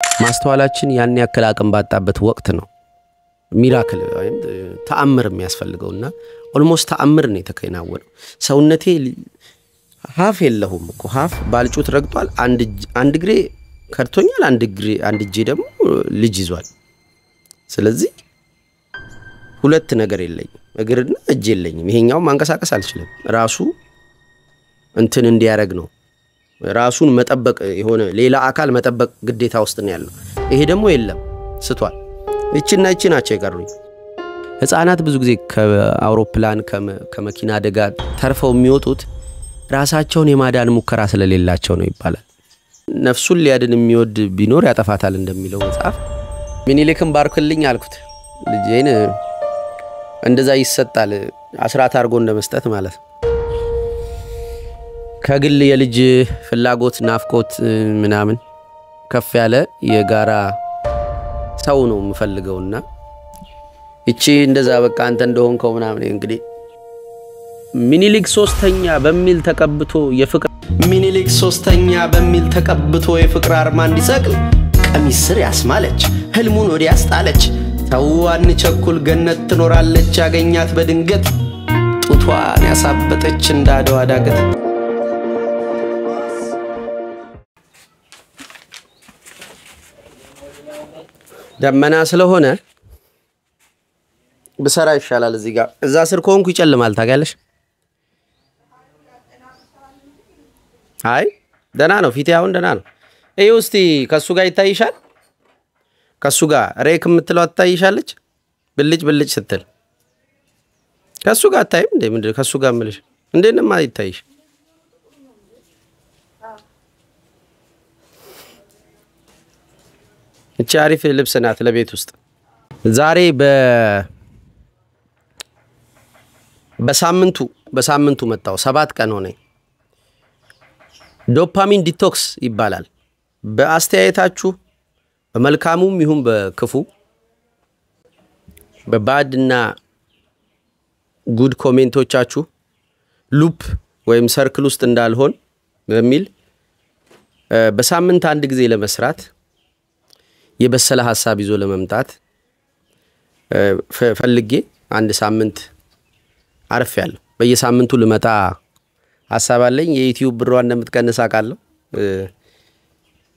ማስተዋላችን ያን ያክል አቅም ባጣበት ወቅት ነው ሚራክል ወይም ተአምር የሚያስፈልገውና ኦልሞስት ተአምር ነው የተከናወነው ሰውነቴ ሀፍ የለሁም እኮ ሀፍ ባልጩት ረግጧል አንድ ግሬ ከርቶኛል አንድ እጄ ደግሞ ልጅ ይዟል ስለዚህ ሁለት ነገር የለኝም እግርና እጅ የለኝም ይሄኛው ማንቀሳቀስ አልችልም ራሱ እንትን እንዲያረግ ነው ራሱን መጠበቅ የሆነ ሌላ አካል መጠበቅ ግዴታ ውስጥ ነው ያለው ይሄ ደግሞ የለም ስቷል እቺና እቺ ናቸው የቀሩኝ ህፃናት ብዙ ጊዜ ከአውሮፕላን ከመኪና አደጋ ተርፈው የሚወጡት ራሳቸውን የማዳን ሙከራ ስለሌላቸው ነው ይባላል ነፍሱን ሊያድን የሚወድ ቢኖር ያጠፋታል እንደሚለው መጽሐፍ ሚኒሊክን ባርክልኝ አልኩት ልጄን እንደዛ ይሰጣል አስራት አርጎ እንደመስጠት ማለት ከግል የልጅ ፍላጎት ናፍቆት ምናምን ከፍ ያለ የጋራ ሰው ነው የምፈልገውና እቺ እንደዛ በቃ አንተ እንደሆንከው ምናምን እንግዲህ ሚኒሊክ 3ኛ በሚል ተቀብቶ የፍቅር ሚኒሊክ 3ኛ በሚል ተቀብቶ የፍቅር አርማ እንዲሰቅል ቀሚስ ስር ያስማለች ህልሙን ወዲያ ያስጣለች ተዋን ቸኩል ገነት ትኖራለች ያገኛት በድንገት ጡቷን ያሳበጠች እንዳደዋ ዳገት ደመና ስለሆነ በሰራ ይሻላል እዚህ ጋር እዛ ስር ኮንኩ ይጨልማል ታጋለሽ አይ ደና ነው ፊቴ አሁን ደና ነው እዩ እስቲ ከሱ ጋር ይታይሻል ከሱ ጋር ሬክ የምትለው አታይሻለች ብልጭ ስትል ከሱ ጋር አታይም እንዴ ምንድነው ከሱ ጋር ምልሽ እንዴንም አይታይሽ እቺ አሪፍ ልብስ ናት ለቤት ውስጥ ዛሬ በሳምንቱ መጣው 7 ቀን ሆነኝ ዶፓሚን ዲቶክስ ይባላል በአስተያየታችሁ በመልካሙም ይሁን በክፉ በባድና ጉድ ኮሜንቶቻችሁ ሉፕ ወይም ሰርክል ውስጥ እንዳልሆን በሚል በሳምንት አንድ ጊዜ ለመስራት የበሰለ ሐሳብ ይዞ ለመምጣት ፈልጌ አንድ ሳምንት አርፌያለሁ በየሳምንቱ ልመጣ ሐሳብ አለኝ የዩቲዩብ ብሯን እንደምትቀንስ አቃለሁ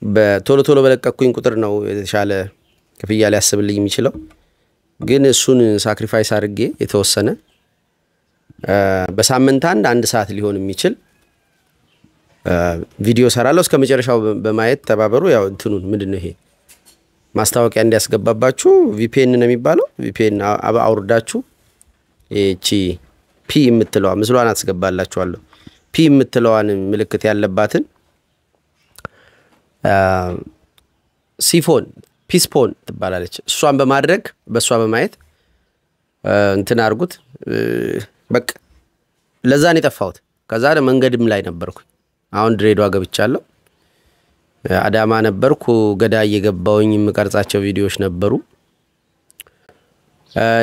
በቶሎ በለቀኩኝ ቁጥር ነው የተሻለ ክፍያ ሊያስብልኝ የሚችለው ግን እሱን ሳክሪፋይስ አድርጌ የተወሰነ በሳምንት አንድ ሰዓት ሊሆን የሚችል ቪዲዮ ሰራለሁ እስከ መጨረሻው በማየት ተባበሩ ያው እንትኑን ምንድነው ይሄ ማስታወቂያ እንዲያስገባባችሁ VPN ነው የሚባለው VPN አውርዳችሁ እቺ ፒ የምትለዋ ምስሏን አስገባላችኋለሁ ፒ የምትለዋን ምልክት ያለባትን ሲፎን ፒስፖን ትባላለች እሷን በማድረግ በሷ በማየት እንትን አርጉት በቃ ለዛን የጠፋሁት ከዛ መንገድም ላይ ነበርኩ አሁን ድሬዳዋ ገብቻለሁ አዳማ ነበርኩ ገዳ እየገባውኝ የምቀርጻቸው ቪዲዮዎች ነበሩ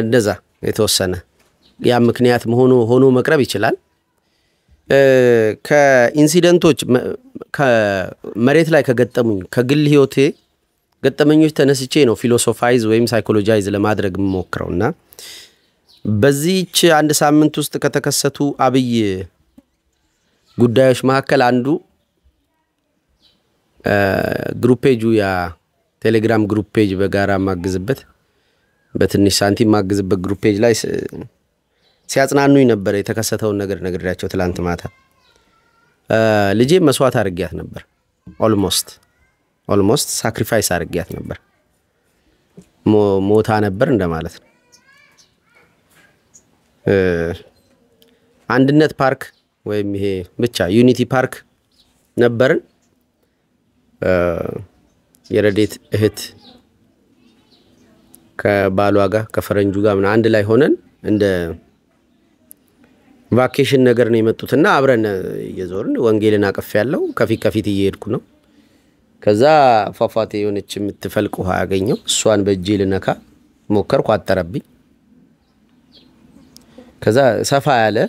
እንደዛ የተወሰነ ያ ምክንያት ሆኖ መቅረብ ይችላል ከኢንሲደንቶች ከመሬት ላይ ከገጠሙኝ ከግል ህይወቴ ገጠመኞች ተነስቼ ነው ፊሎሶፋይዝ ወይም ሳይኮሎጃይዝ ለማድረግ መሞክረውና በዚህች አንድ ሳምንት ውስጥ ከተከሰቱ አብይ ጉዳዮች መካከል አንዱ ግሩፕ ፔጁ ያ ቴሌግራም ግሩፕ ፔጅ በጋራ ማግዝበት በትንሽ ሳንቲም ማግዝበት ግሩፕ ፔጅ ላይ ሲያጽናኑኝ ነበር የተከሰተውን ነገር ነግሬያቸው ትላንት ማታ ልጄ መስዋዕት አርጊያት ነበር ኦልሞስት ሳክሪፋይስ አርጊያት ነበር ሞታ ነበር እንደማለት ነው አንድነት ፓርክ ወይም ይሄ ብቻ ዩኒቲ ፓርክ ነበርን የረዴት እህት ከባሏ ጋር ከፈረንጁ ጋር ምን አንድ ላይ ሆነን እንደ ቫኬሽን ነገር ነው የመጡትና አብረን እየዞርን ወንጌልን አቀፍ ያለው ከፊት እየሄድኩ ነው ከዛ ፏፏቴ የሆነች የምትፈልቅ ውሃ ያገኘው እሷን በእጄ ልነካ ሞከርኩ አጠረብኝ ከዛ ሰፋ ያለ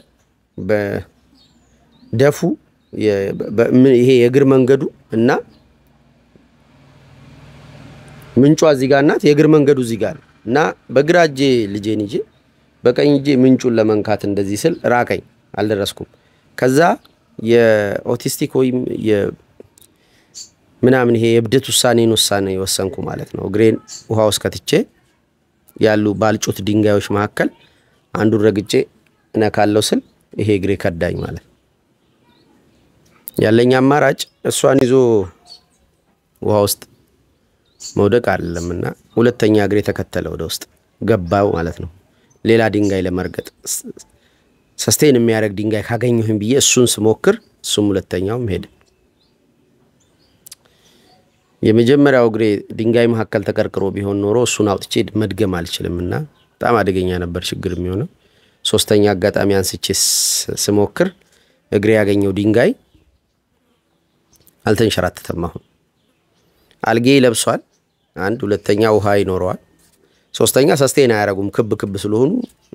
በደፉ ይሄ የእግር መንገዱ እና ምንጯ እዚህ ጋር ናት የእግር መንገዱ እዚህ ጋር እና በግራ እጄ ልጄን ይዤ በቀኝ እጄ ምንጩን ለመንካት እንደዚህ ስል ራቀኝ አልደረስኩም ከዛ የኦቲስቲክ ወይም ምናምን ይሄ የብደት ውሳኔን ወሰንኩ ማለት ነው እግሬን ውሃ ውስጥ ከትቼ ያሉ ባልጩት ድንጋዮች መካከል አንዱን ረግጬ እነካለው ስል ይሄ እግሬ ከዳኝ ማለት ያለኝ አማራጭ እሷን ይዞ ውሃ ውስጥ መውደቅ አይደለምና ሁለተኛ እግሬ ተከተለ ወደ ውስጥ ገባው ማለት ነው ሌላ ድንጋይ ለመርገጥ ሰስቴን የሚያደርግ ድንጋይ ካገኘሁኝ ብዬ እሱን ስሞክር እሱም ሁለተኛውም ሄደ የመጀመሪያው እግሬ ድንጋይ መካከል ተቀርቅሮ ቢሆን ኖሮ እሱን አውጥቼ መድገም አልችልምና በጣም አደገኛ ነበር ችግር የሚሆነው ሶስተኛ አጋጣሚ አንስቼ ስሞክር እግሬ ያገኘው ድንጋይ አልተንሸራተተም አሁን አልጌ ለብሷል አንድ ሁለተኛ ውሃ ይኖረዋል ሶስተኛ ሰስቴን አያረጉም ክብ ስለሆኑ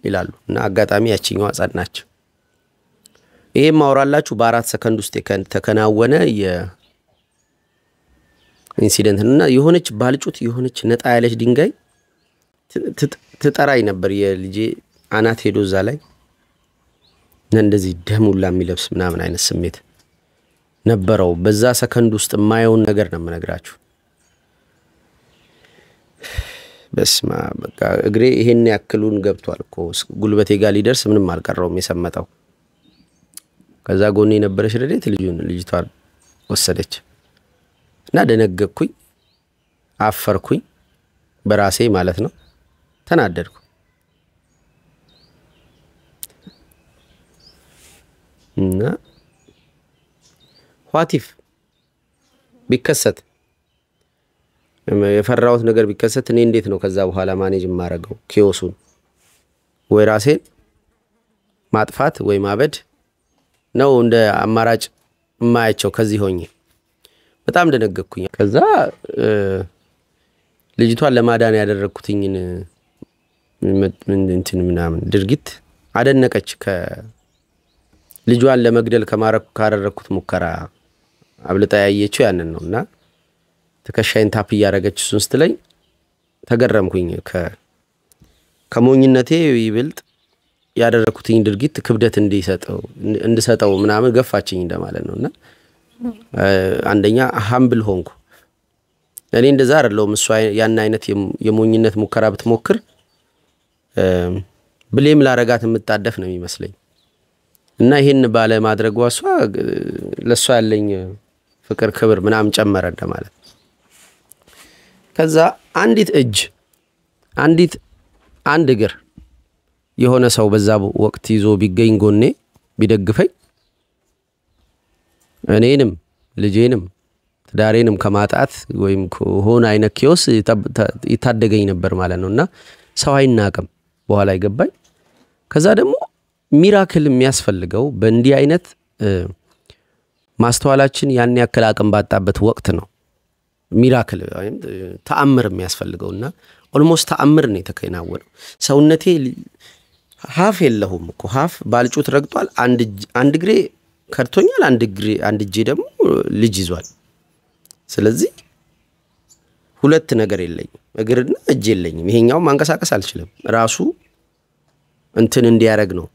ይላሉ እና አጋጣሚ ያቺኛው አጻድናች ይሄም ማውራላችሁ በ4 ሰከንድ ውስጥ ተከናወነ የኢንሲደንት እና የሆነች ባልጩት የሆነች ነጣ ያለች ድንጋይ ትጠራይ ነበር የልጄ አናት ሄዶ እዛ ላይ እንደዚህ ደሙላ የሚለብስ ምናምን አይነት ስሜት ነበረው በዛ ሰከንድ ውስጥ ማየውን ነገር ነው መነግራችሁ በስማ በቃ እግሬ ይሄን ያክሉን ገብቷል እኮ ጉልበቴ ጋር ሊደርስ ምንም አልቀረውም የሰመጣው ከዛ ጎኔ ነበረሽ ረዴት ልጅቷ ወሰደች እና ደነገኩኝ አፈርኩኝ በራሴ ማለት ነው ተናደድኩ እና ዋቲፍ ቢከሰት የፈራውት ነገር ቢከሰት እኔ እንዴት ነው ከዛ በኋላ ማኔጅ ማረገው ኪዮሱን ወይ ራሴን ማጥፋት ወይ ማበድ ነው እንደ አማራጭ ማያቸው ከዚህ ሆኜ በጣም ደነገኩኝ ከዛ ልጅቷን ለማዳን ያደረኩትኝን እንትን ምናምን ድርጊት አደነቀች ልጇን ለመግደል ካረረኩት ሙከራ አብልጣ ያየችው ያንን ነውና ተከሻይን ታፕ ያረጋች እሱን ስትለኝ ተገረምኩኝ ከሞኝነቴ ይብልጥ ያደረኩትኝ ድርጊት ክብደት እንድሰጠው ምናምን ገፋችኝ እንደማለት ነውና አንደኛ ሃምብል ሆንኩ እኔ እንደዛ አይደለም እሷ ያን አይነት የሞኝነት ሙከራ ብትሞክር ብሌም ላረጋት የምታደፍ ነው የሚመስለኝ እና ይሄን ባለ ማድረግ ዋሷ ለሷ ያለኝ ፍቅር ክብር ምናምን ጨመረ እንደማለት ከዛ አንድ እግር የሆነ ሰው በዛ ወቅት ይዞ ቢገኝ ጎኔ ቢደግፈኝ እኔንም ልጄንም ትዳሬንም ከማጣት ወይም ሆነ አይነት ኪዮስ ይታደገኝ ነበር ማለት ነውና ሰው አይናቀም በኋላ ይገባኝ ከዛ ደግሞ ሚራክል የሚያስፈልገው በእንዲህ አይነት ማስተዋላችን ያን ያክል አቅም ባጣበት ወቅት ነው ሚራክል ወይም ተአምር የሚያስፈልገውና ኦልሞስት ተአምር ነው የተከናወነው ሰውነቴ ሀፍ የለሁም እኮ ሀፍ ባልጩት ረግጧል አንድ እግሬ ከርቶኛል አንድ እጄ ደግሞ ልጅ ይዟል ስለዚህ ሁለት ነገር የለኝም እግርና እጅ የለኝም ይሄኛው ማንቀሳቀስ አልችልም ራሱ እንትን እንዲያረግ ነው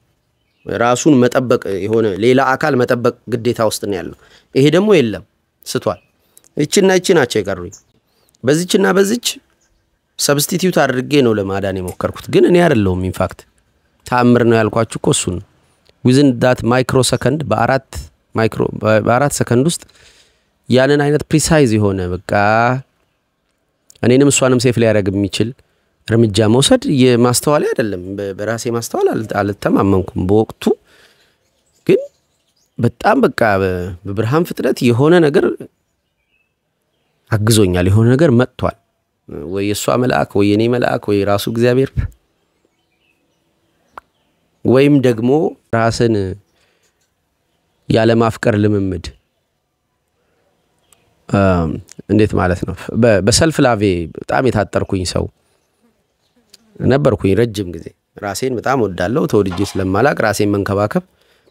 ራሱን መጠበቅ የሆነ ሌላ አካል መጠበቅ ግዴታ ውስጥ ነው ያለው ይሄ ደግሞ የለም ስቷል እቺና ናቸው ይቀሩኝ በዚህና በዚች ሰብስቲቲዩት አድርጌ ነው ለማዳን የሞከርኩት ግን እኔ አይደለሁም ኢንፋክት ታምር ነው ያልኳችሁ እኮ እሱን within that microsecond በአራት ሰከንድ ውስጥ ያንን አይነት ፕሪሳይዝ የሆነ በቃ እኔንም እሷንም ሴፍ ሊያረግ የሚችል እርምጃ መውሰድ የማስተዋል አይደለም በራሴ ማስተዋል አልተማመንኩም በወቅቱ ግን በጣም በቃ በብርሃን ፍጥረት የሆነ ነገር አግዞኛል የሆነ ነገር መጥቷል ወይ የሷ መልአክ ወይ የኔ መልአክ ወይ ራሱ እግዚአብሔር ወይም ደግሞ ራስን ያለ ማፍቀር ልምምድ እንዴት ማለት ነው በሰልፍ ላቬ በጣም የታጠርኩኝ ሰው ነበርኩኝ ረጅም ጊዜ ራሴን በጣም ወዳለው ተወድጄ ስለማላቅ ራሴን መንከባከብ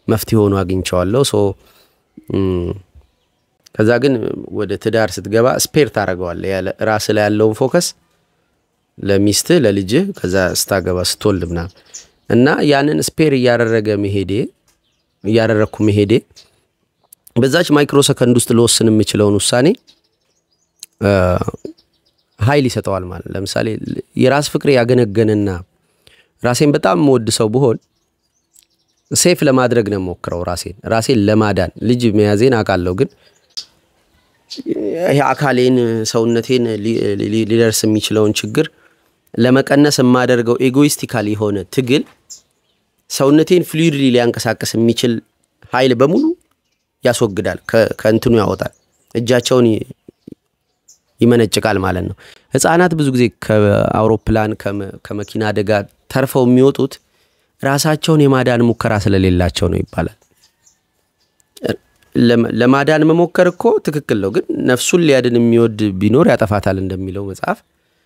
መፍትሄ ሆኖ አግኝቻለሁ ከዛ ግን ወደ ትዳር ስትገባ ስፔር ታረጋዋለህ ያለ ራስ ላይ ያለውን ፎከስ ለሚስት ለልጅ ከዛ ስታገባ ስትወልድና እና ያንን ስፔር ያደረኩ መሄዴ በዛች ማይክሮ ሰከንድ ውስጥ ለወስን የምችለውን ውሳኔ ኃይል ይሰጣዋል ማለት ለምሳሌ የራስ ፍቅር ያገነገነና ራሴን በጣም ወድ ሰው ብሆን ሴፍ ለማድረግ ነው ሞክረው ራሴን ለማዳን ልጅ መያዜን አቃለው ግን አካሌን ሰውነቴን ሊደርስ የሚችለውን ችግር ለመቀነስ የማደርገው ኤጎይስቲካሊ ሆነ ትግል ሰውነቴን ፍሉይድሊ ሊያንቀሳቀስ የሚችል ኃይል በሙሉ ያስወግዳል ከእንትኑ ያወጣል እጃቸውን ይመነጭቃል ማለት ነው ህፃናት ብዙ ጊዜ ከአውሮፕላን ከመኪና አደጋ ተርፈው የሚወጡት ራሳቸውን የማዳን ሙከራ ስለሌላቸው ነው ይባላል ለማዳን መሞከር እኮ ትክክል ነው ግን ነፍሱን ሊያድን የሚወድ ቢኖር ያጠፋታል እንደሚለው መጽሐፍ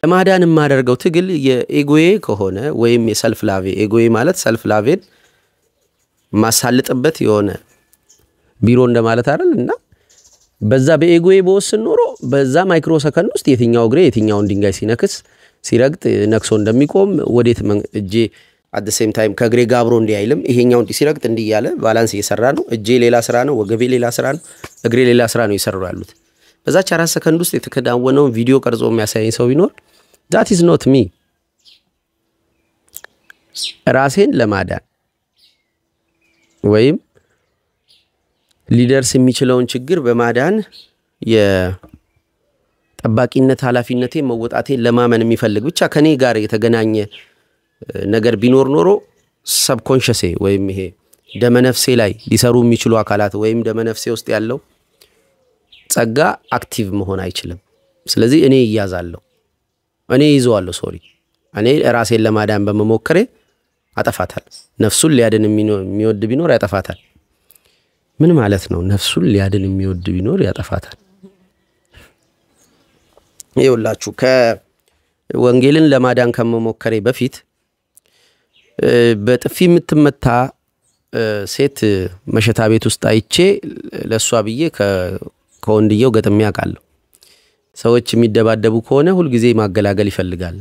ለማዳን የማደርገው ትግል የኤጎዬ ከሆነ ወይም የሰልፍ ላቭ ኤጎዬ ማለት ሰልፍ ላቭን ማሳልጥበት የሆነ ቢሮ እንደማለት አይደልና በዛ በኤጎዬ በወስን ኖሮ በዛ ማይክሮ ሰከንድ ውስጥ የትኛው ግሬ የትኛውን ድንጋይ ሲነክስ ሲረግጥ ነክሶ እንደሚቆም ወዴት እጄ at the same time ከግሬ ጋብሮ እንዲያይልም ይሄኛው ሲረግጥ እንዲያለ ባላንስ እየሰራ ነው እጄ ሌላ ስራ ነው ወገቤ ሌላ ስራ ነው እግሬ ሌላ ስራ ነው ይሰራሉ ያሉት በዛች 4 ሰከንድ ውስጥ የተከናወነው ቪዲዮ ቀርጾ የሚያሳይ ሰው ቢኖር that is not me ራሴን ለማዳን ወይም ሊደርስ የሚችለውን ችግር በማዳን የጠባቂነት ኃላፊነቴ መወጣቴ ለማመን የሚፈልግ ብቻ ከኔ ጋር የተገናኘ ነገር ቢኖር ኖሮ ሰብኮንሺየስ ወይም ይሄ ደመነፍሴ ላይ ሊሰሩ የሚችሉ አካላት ወይም ደመነፍሴ ውስጥ ያለው ጸጋ አክቲቭ መሆን አይችልም ስለዚህ እኔ ይያዛለሁ እኔ ይዘዋለሁ እኔ ራሴን ለማዳን በመሞከሬ አጠፋታል ነፍሱን ሊያድን የሚወድ ቢኖር ያጠፋታል ምን ማለት ነው ነፍሱን ሊያድን የሚወድ ቢኖር ያጠፋታል ይውላችሁ ከወንጌልን ለማዳን ከመሞከሬ በፊት በጥፊ የምትመታ ሴት መሸታ ቤት ውስጥ አይቼ ለሷ ብዬ ከወንድየው ገጥሜ አቃለሁ ሰዎች የሚደባደቡ ከሆነ ሁሉ ጊዜ ማገላገል ይፈልጋል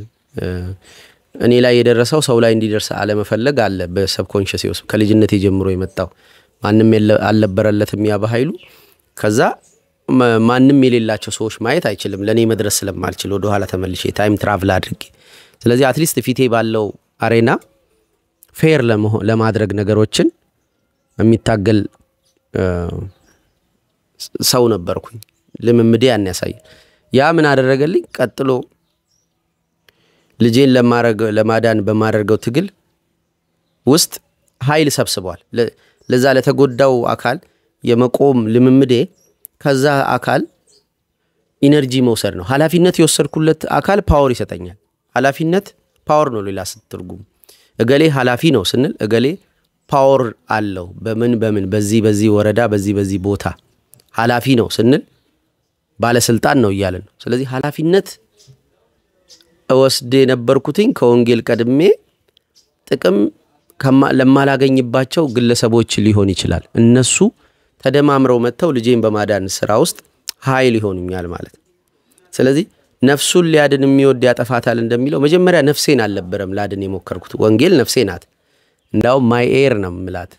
እኔ ላይ የደረሰው ሰው ላይ እንዲደርስ አለ መፈለግ አለ በሰብኮንሺየስ ውስጥ ከልጅነቴ ጀምሮ የመጣው ማንንም አልነበረለትም ያ በኃይሉ ከዛ ማንንም የሌላቸው ሰዎች ማየት አይችልም ለኔ መድረስ ስለማልችል ወደ ኋላ ተመልሼ ታይም ትራቭል አድርጌ ስለዚህ አትሊስት ፊቴ ባለው አሬና ፌር ለማድረግ ነገሮችን የሚታገል ሰው ነበርኩኝ ልምምዴ ያን ያሳይ ያ ምን አደረገልኝ ቀጥሎ ልጄን ለማዳን በማደርገው ትግል ውስጥ ኃይል ሰብስቧል ለዛ ለተጎዳው አካል የመቆም ልምምዴ ከዛ አካል ኢነርጂ መውሰድ ነው ኃላፊነት የወሰድኩለት አካል ፓወር ይሰጠኛል ኃላፊነት ፓወር ነው ሌላ ስትርጉም እገሌ ኃላፊ ነው ስንል እገሌ ፓወር አለው በምን በዚህ ወረዳ በዚህ ቦታ ኃላፊ ነው ስንል ባለስልጣን ነው ይያለን ስለዚህ ኃላፊነት ወስደ ነበርኩትኝ ከወንጌል ቀድሜ ጥቅም ለማላገኝባቸው ግለሰቦች ሊሆን ይችላል እነሱ ተደማምረው መተው ልጄን በማዳን ስራ ውስጥ ኃይል ይሆኑኛል ማለት ስለዚህ ነፍሱን ሊያድን የሚወድ ያጠፋታል እንደሚለው መጀመሪያ ነፍሴን አልነበረም ላድን የሞከርኩት ወንጌል ነፍሴ ናት እንዳው ማይ ኤር ነው ምላት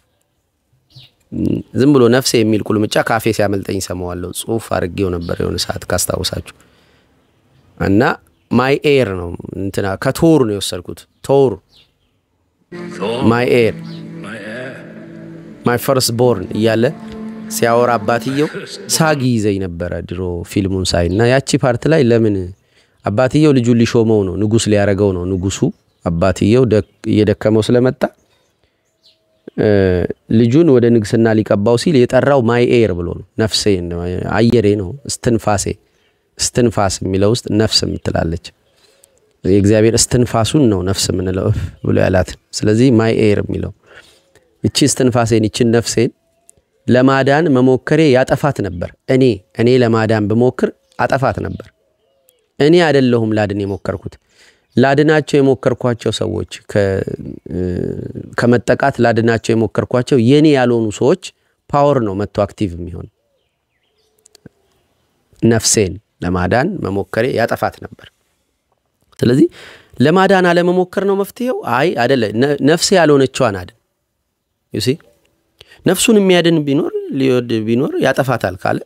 ዝም ብሎ ነፍሴ የሚል ቁልምጫ ካፌ ሲያመልጠኝ ሰማዋለሁ ጽሁፍ አርጌው ነበር የሆነ ሰዓት ካስታውሳችሁ እና ማይ ኤር ነው እንትና ከቶር ነው የወሰድኩት ቶር ማይ ኤር ማይ ፈርስት ቦርን ይያለ ሲያወራ አባትየው ሳጊ ይዘይ ነበር ድሮ ፊልሙን ሳይና ያቺ ፓርት ላይ ለምን አባትየው ልጁ ሊሾመው ነው ንጉስ ሊያረጋው ነው ንጉሱ አባትየው እየደከመው ስለመጣ ልጁን ወደ ንግስና ሊቀባው ሲል የጠራው ማይ ኤር ብሎ ነው ነፍሴ አየሬ ነው እስትንፋስ የሚለው ውስጥ ነፍስ ምትላለች የእግዚአብሔር እስትንፋሱን ነው ነፍስ ምንለው ብሎ ያላት ስለዚህ ማይ ኤር የሚለው እቺ እስትንፋሴን እቺ ነፍሴን ለማዳን መሞከሬ ያጠፋት ነበር እኔ ለማዳን በመሞከር አጠፋት ነበር እኔ አይደለሁም ላድን የሞከርኩት ላድናቸው የሞከርኳቸው ሰዎች ከመጠቃት ላድናቸው የሞከርኳቸው የኔ ያልሆኑ ሰዎች ፓወር ነው መጥቶ አክቲቭ የሚሆን ነፍሴን ለማዳን መሞከሬ ያጠፋት ነበር ስለዚህ ለማዳን አለ መሞከር ነው መፍትሄው አይ አይደለ ነፍሴ ያልሆነችዋን አድን you see ነፍሱን የሚያድን ቢኖር ያጠፋታል ካለ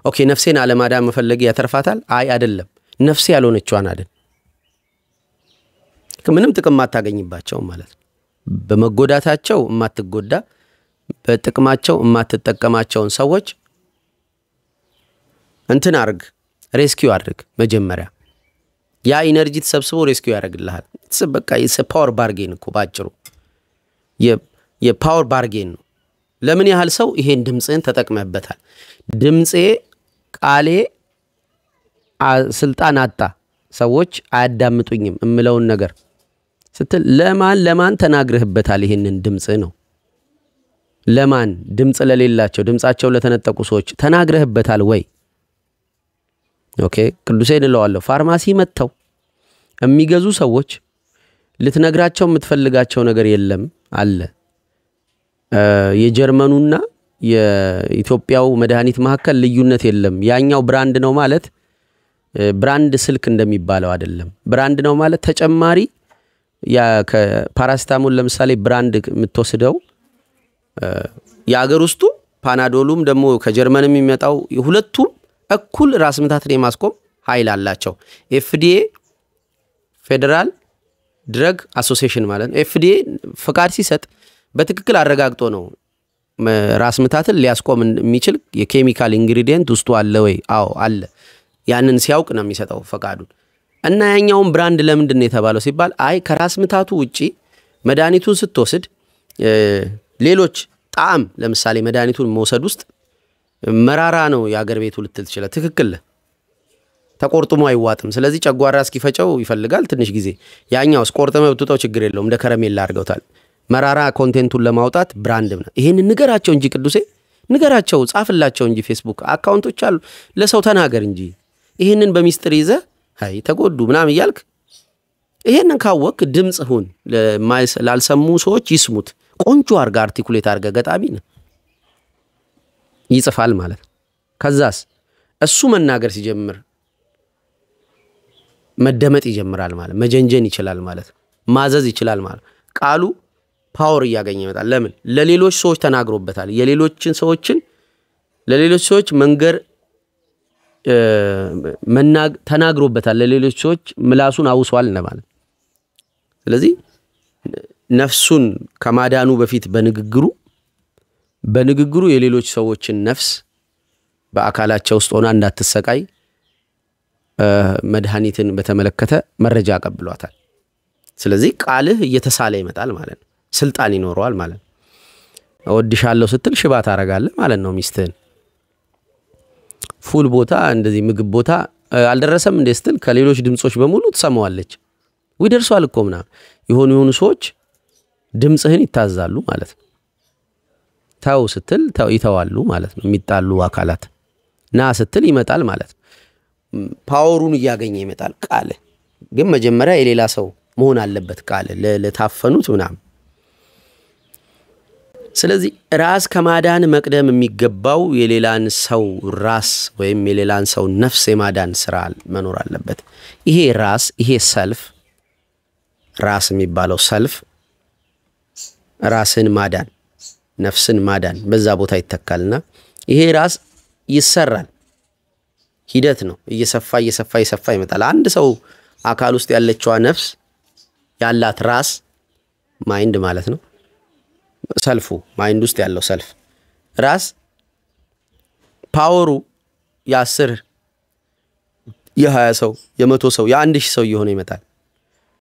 ኦኬ ነፍሴን አለ ማዳን መፈለግ ያተርፋታል አይ አይደለም ነፍሴ ያልሆነችዋን አድን ከምንም ጥቅም ማታገኝባቸው ማለት ነው በመጎዳታቸው ማትጎዳ በጥቅማቸው ማትጠቀማቸውን ሰዎች እንትን አርግ ሬስኪው አድርግ መጀመሪያ ያ ኢነርጂ ተሰብስቦ ሬስኪው ያደርግልሃል በቃ ፓወር ባርጌን እኮ ባጭሩ የፓወር ባርጌን ነው ለምን ያህል ሰው ይሄን ድምጽን ተጠቅመህበታል ድምጼ ቃሌ ስልጣን አጣ ሰዎች አያዳምጡኝም እምለውን ነገር ስትል ለማን ተናግረህበታል ይሄንን ድምጽ ነው ለማን ድምጽ ለሌላቸው ድምጻቸው ለተነጠቁ ሰዎች ተናግረህበታል ወይ ኦኬ ቅዱሴ እንለዋለሁ ፋርማሲ መተው የሚገዙ ሰዎች ልትነግራቸው የምትፈልጋቸው ነገር የለም አለ የጀርመኑና የኢትዮጵያው መድኃኒት መሐከል ልዩነት የለም ያኛው ብራንድ ነው ማለት ብራንድ ስልክ እንደሚባለው አይደለም ብራንድ ነው ማለት ተጨማሪ ያ ከፓራስታሞል ለምሳሌ ብራንድ የምትወስደው ያገር ውስጡ ፓናዶሉም ደግሞ ከጀርመንም የሚመጣው ሁለቱም እኩል ራስ ምታትን የማስቆም ኃይል አላቸው FDA ፌደራል ድረግ አሶሲዬሽን ማለት ነው FDA ፍቃድ ሲሰጥ በትክክል አረጋግጦ ነው ራስ ምታትን ሊያስቆም የሚችል የኬሚካል ኢንግሪዲየንት ውስጡ አለ ወይ አዎ አለ ያንን ሲያውቅ ነው የሚሰጠው ፈቃዱን እና ያኛውን ብራንድ ለምንድን ነው የተባለው ሲባል አይ ከራስ ምታቱ ውጪ መድኃኒቱን ስትወስድ ሌሎች ጣም ለምሳሌ መድኃኒቱን መውሰድ ውስጥ መራራ ነው ያገር ቤቱ ልትል ይችላል ትክክል ተቆርጥሞ አይዋጥም ስለዚህ ጨጓራ እስኪፈጨው ይፈልጋል ትንሽ ጊዜ ያኛው ስቆርጥመው ብትጠው ችግር የለውም እንደ ከረሜላ አድርገውታል መራራ ኮንቴንቱን ለማውጣት ብራንድ ነው ይሄን ንገራቸው እንጂ ቅዱሴ ንገራቸው ጻፍላቸው እንጂ ፌስቡክ አካውንቶች አሉ ለሰው ተናገር እንጂ ይሄንን በሚስጥር ይዘ አይ ተጎዱ ምናም ይያልክ ይሄንን ካወቅ ድምጽ ሁን ላልሰሙ ሰዎች ይስሙት ቆንጆ አርጋ አርቲኩሌት አርጋ ገጣሚ ነው ይጽፋል ማለት ከዛስ እሱ መናገር ሲጀምር መደመጥ ይጀምራል ማለት መጀንጀን ይችላል ማለት ማዘዝ ይችላል ማለት ቃሉ ፓወር ያገኘ ይመጣል ለምን ለሌሎች ሰዎች ተናግሮበታል ለሌሎች ሰዎች መንገር ተናግሮበታል ለሌሎች ሰዎች ምላሱን አውሷል ማለት ስለዚህ ነፍሱን ከማዳኑ በፊት በንግግሩ የሌሎች ሰዎችን ነፍስ በአካላቸው ውስጥ ሆና እንዳትሰቃይ መድኃኒትን በተመለከተ መረጃ አቀብሏታል ስለዚህ ቃልህ እየተሳለ ይመጣል ማለት ስልጣን ይኖረዋል ማለት ወድሻለሁ ስትል ሽባ ታረጋለህ ማለት ነው ሚስትህን ፉል ቦታ እንደዚህ ምግብ ቦታ አልደረሰም እንደ ስትል ከሌሎች ድምጾች በሙሉ ተሰማዋለች ወይደርሷል እኮ ምናምን የሆኑ ሰዎች ድምጽህን ይታዛሉ ማለት ነው ታው ስትል ታው ይተዋሉ ማለት ነው የሚጣሉ አካላት ና ስትል ይመጣል ማለት ፓወሩን ያገኘ ይመጣል ቃል ግን መጀመሪያ የሌላ ሰው መሆን አለበት ቃል ለታፈኑት ምናምን ስለዚህ ራስ ከማዳን መቅደም የሚገባው የሌላን ሰው ራስ ወይም የሌላን ሰው ነፍስ የማዳን ስራ መኖር አለበት ይሄ ሰልፍ ራስ የሚባለው ሰልፍ ራስን ማዳን ነፍስን ማዳን በዛ ቦታ ይተካልና ይሄ ራስ ይሰራል ሂደት ነው እየሰፋ ይመጣል አንድ ሰው አካል ውስጥ ያለችዋ ነፍስ ያላት ራስ ማይንድ ማለት ነው ሰልፉ ማይንድ ውስጥ ያለው ሰልፍ ራስ ፓወሩ የ10 የ20 ሰው የ100 ሰው የ1000 ሰው ይሆነ ይመጣል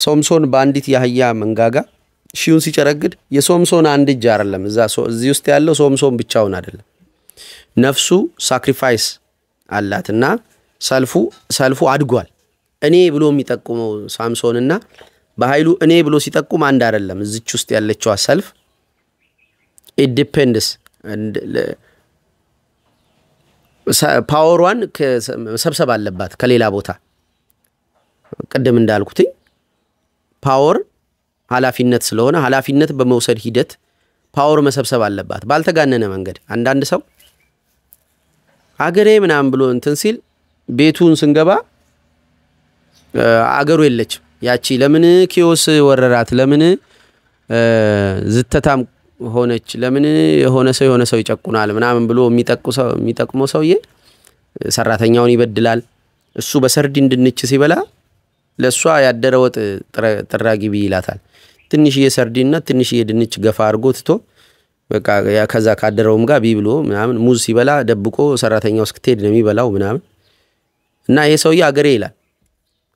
ሶምሶን ባንዲት ያህያ መንጋጋ ሺውን ሲጨረግድ የሶምሶን አንድ እጅ አይደለም እዚህ ውስጥ ያለው ሶምሶን ብቻውን አይደለም ነፍሱ ሳክሪፋይስ አላትና ሰልፉ አድጓል እኔ ብሎ የሚጠቁመው ሳምሶንና በኃይሉ እኔ ብሎ ሲጠቁም አንድ አይደለም እዚች ውስጥ ያለችው ሰልፍ it depends and ፓወሯን ሰብሰብ አለባት ከሌላ ቦታ ቀደም እንዳልኩት ፓወር ኃላፊነት ስለሆነ ኃላፊነት በመውሰድ ሂደት ፓወር መሰብሰብ አለባት ባልተጋነነ መንገድ አንዳንድ ሰው አገሬ ምናም ብሎ እንትን ሲል ቤቱን ስንገባ አገሩ የለችም ያቺ ለምን ኪዮስ ወረራት ለምን ዝተታም ሆነች ለምን የሆነ ሰው ይጨቁናል ምናምን ብሎ የሚጠቅመው ሰውዬ ሰራተኛውን ይበድላል እሱ በሰርዲን ድንች ሲበላ ለሷ ያደረ ወጥ ጥራጊቢ ይላታል ትንሽዬ ሰርዲንና ትንሽዬ ድንች ገፋ አርጎ ትቶ በቃ ያ ከዛ ካደረውም ጋር ቢብሎ ምናምን ሙዝ ሲበላ ደብቆ ሰራተኛው እስክትሄድ ነው የሚበላው ምናምን እና ይሄ ሰውዬ አገሬ ይላል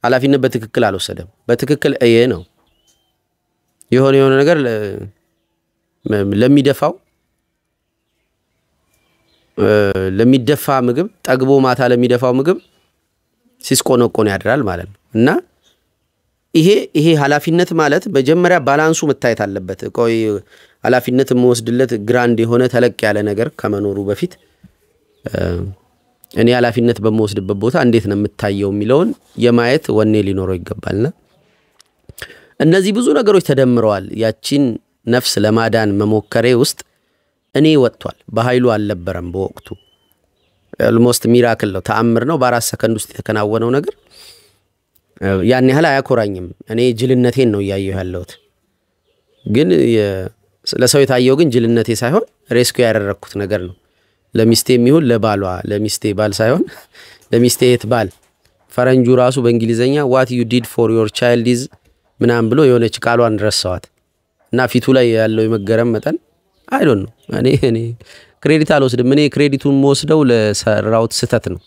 ኃላፊነት በትክክል አልወሰደም በትክክል ነው የሆነ ነገር ለሚደፋ ምግብ ጠግቦ ማታ ለሚደፋው ምግብ ሲስቆነቆን ያድራል ማለት ነው እና ይሄ ኃላፊነት ማለት በመጀመሪያ ባላንሱ መታየት አለበት ቆይ ኃላፊነት የምወስድለት ግራንድ የሆነ ተለቅ ያለ ነገር ከመኖሩ በፊት እኔ ኃላፊነት በመወስድበት ቦታ እንዴት ነው የምታየው የሚለውን የማየት ወኔ ሊኖረው ይገባልና እነዚህ ብዙ ነገሮች ተደምረዋል ያቺን ነፍስ ለማዳን መሞከሬ ውስጥ እኔ ወጥቷል በኃይሉ አልነበረም በወቅቱ almost miracle ነው ተአምር ነው በ4 ሰከንድ ውስጥ የተከናወነው ነገር ያን ያህል አያኮራኝም እኔ ጅልነቴን ነው ያየው ያለሁት ግን ለሰው የታየው ግን ጅልነቴ ሳይሆን ሪስክ ያደረኩት ነገር ነው ለሚስቴም ይሁን ለባሏ ለሚስቴ ባል ሳይሆን ለሚስቴ ባል ፈረንጁ ራሱ በእንግሊዘኛ what you did for your child is ምናም ብሎ የሆነች ቃሏን ረሳዋት እና ፊቱ ላይ ያለው የመገረም መጠን I don't know እኔ ክሬዲት አልወስድም እኔ ክሬዲቱን ወስደው ለሰራውት ስተት ነው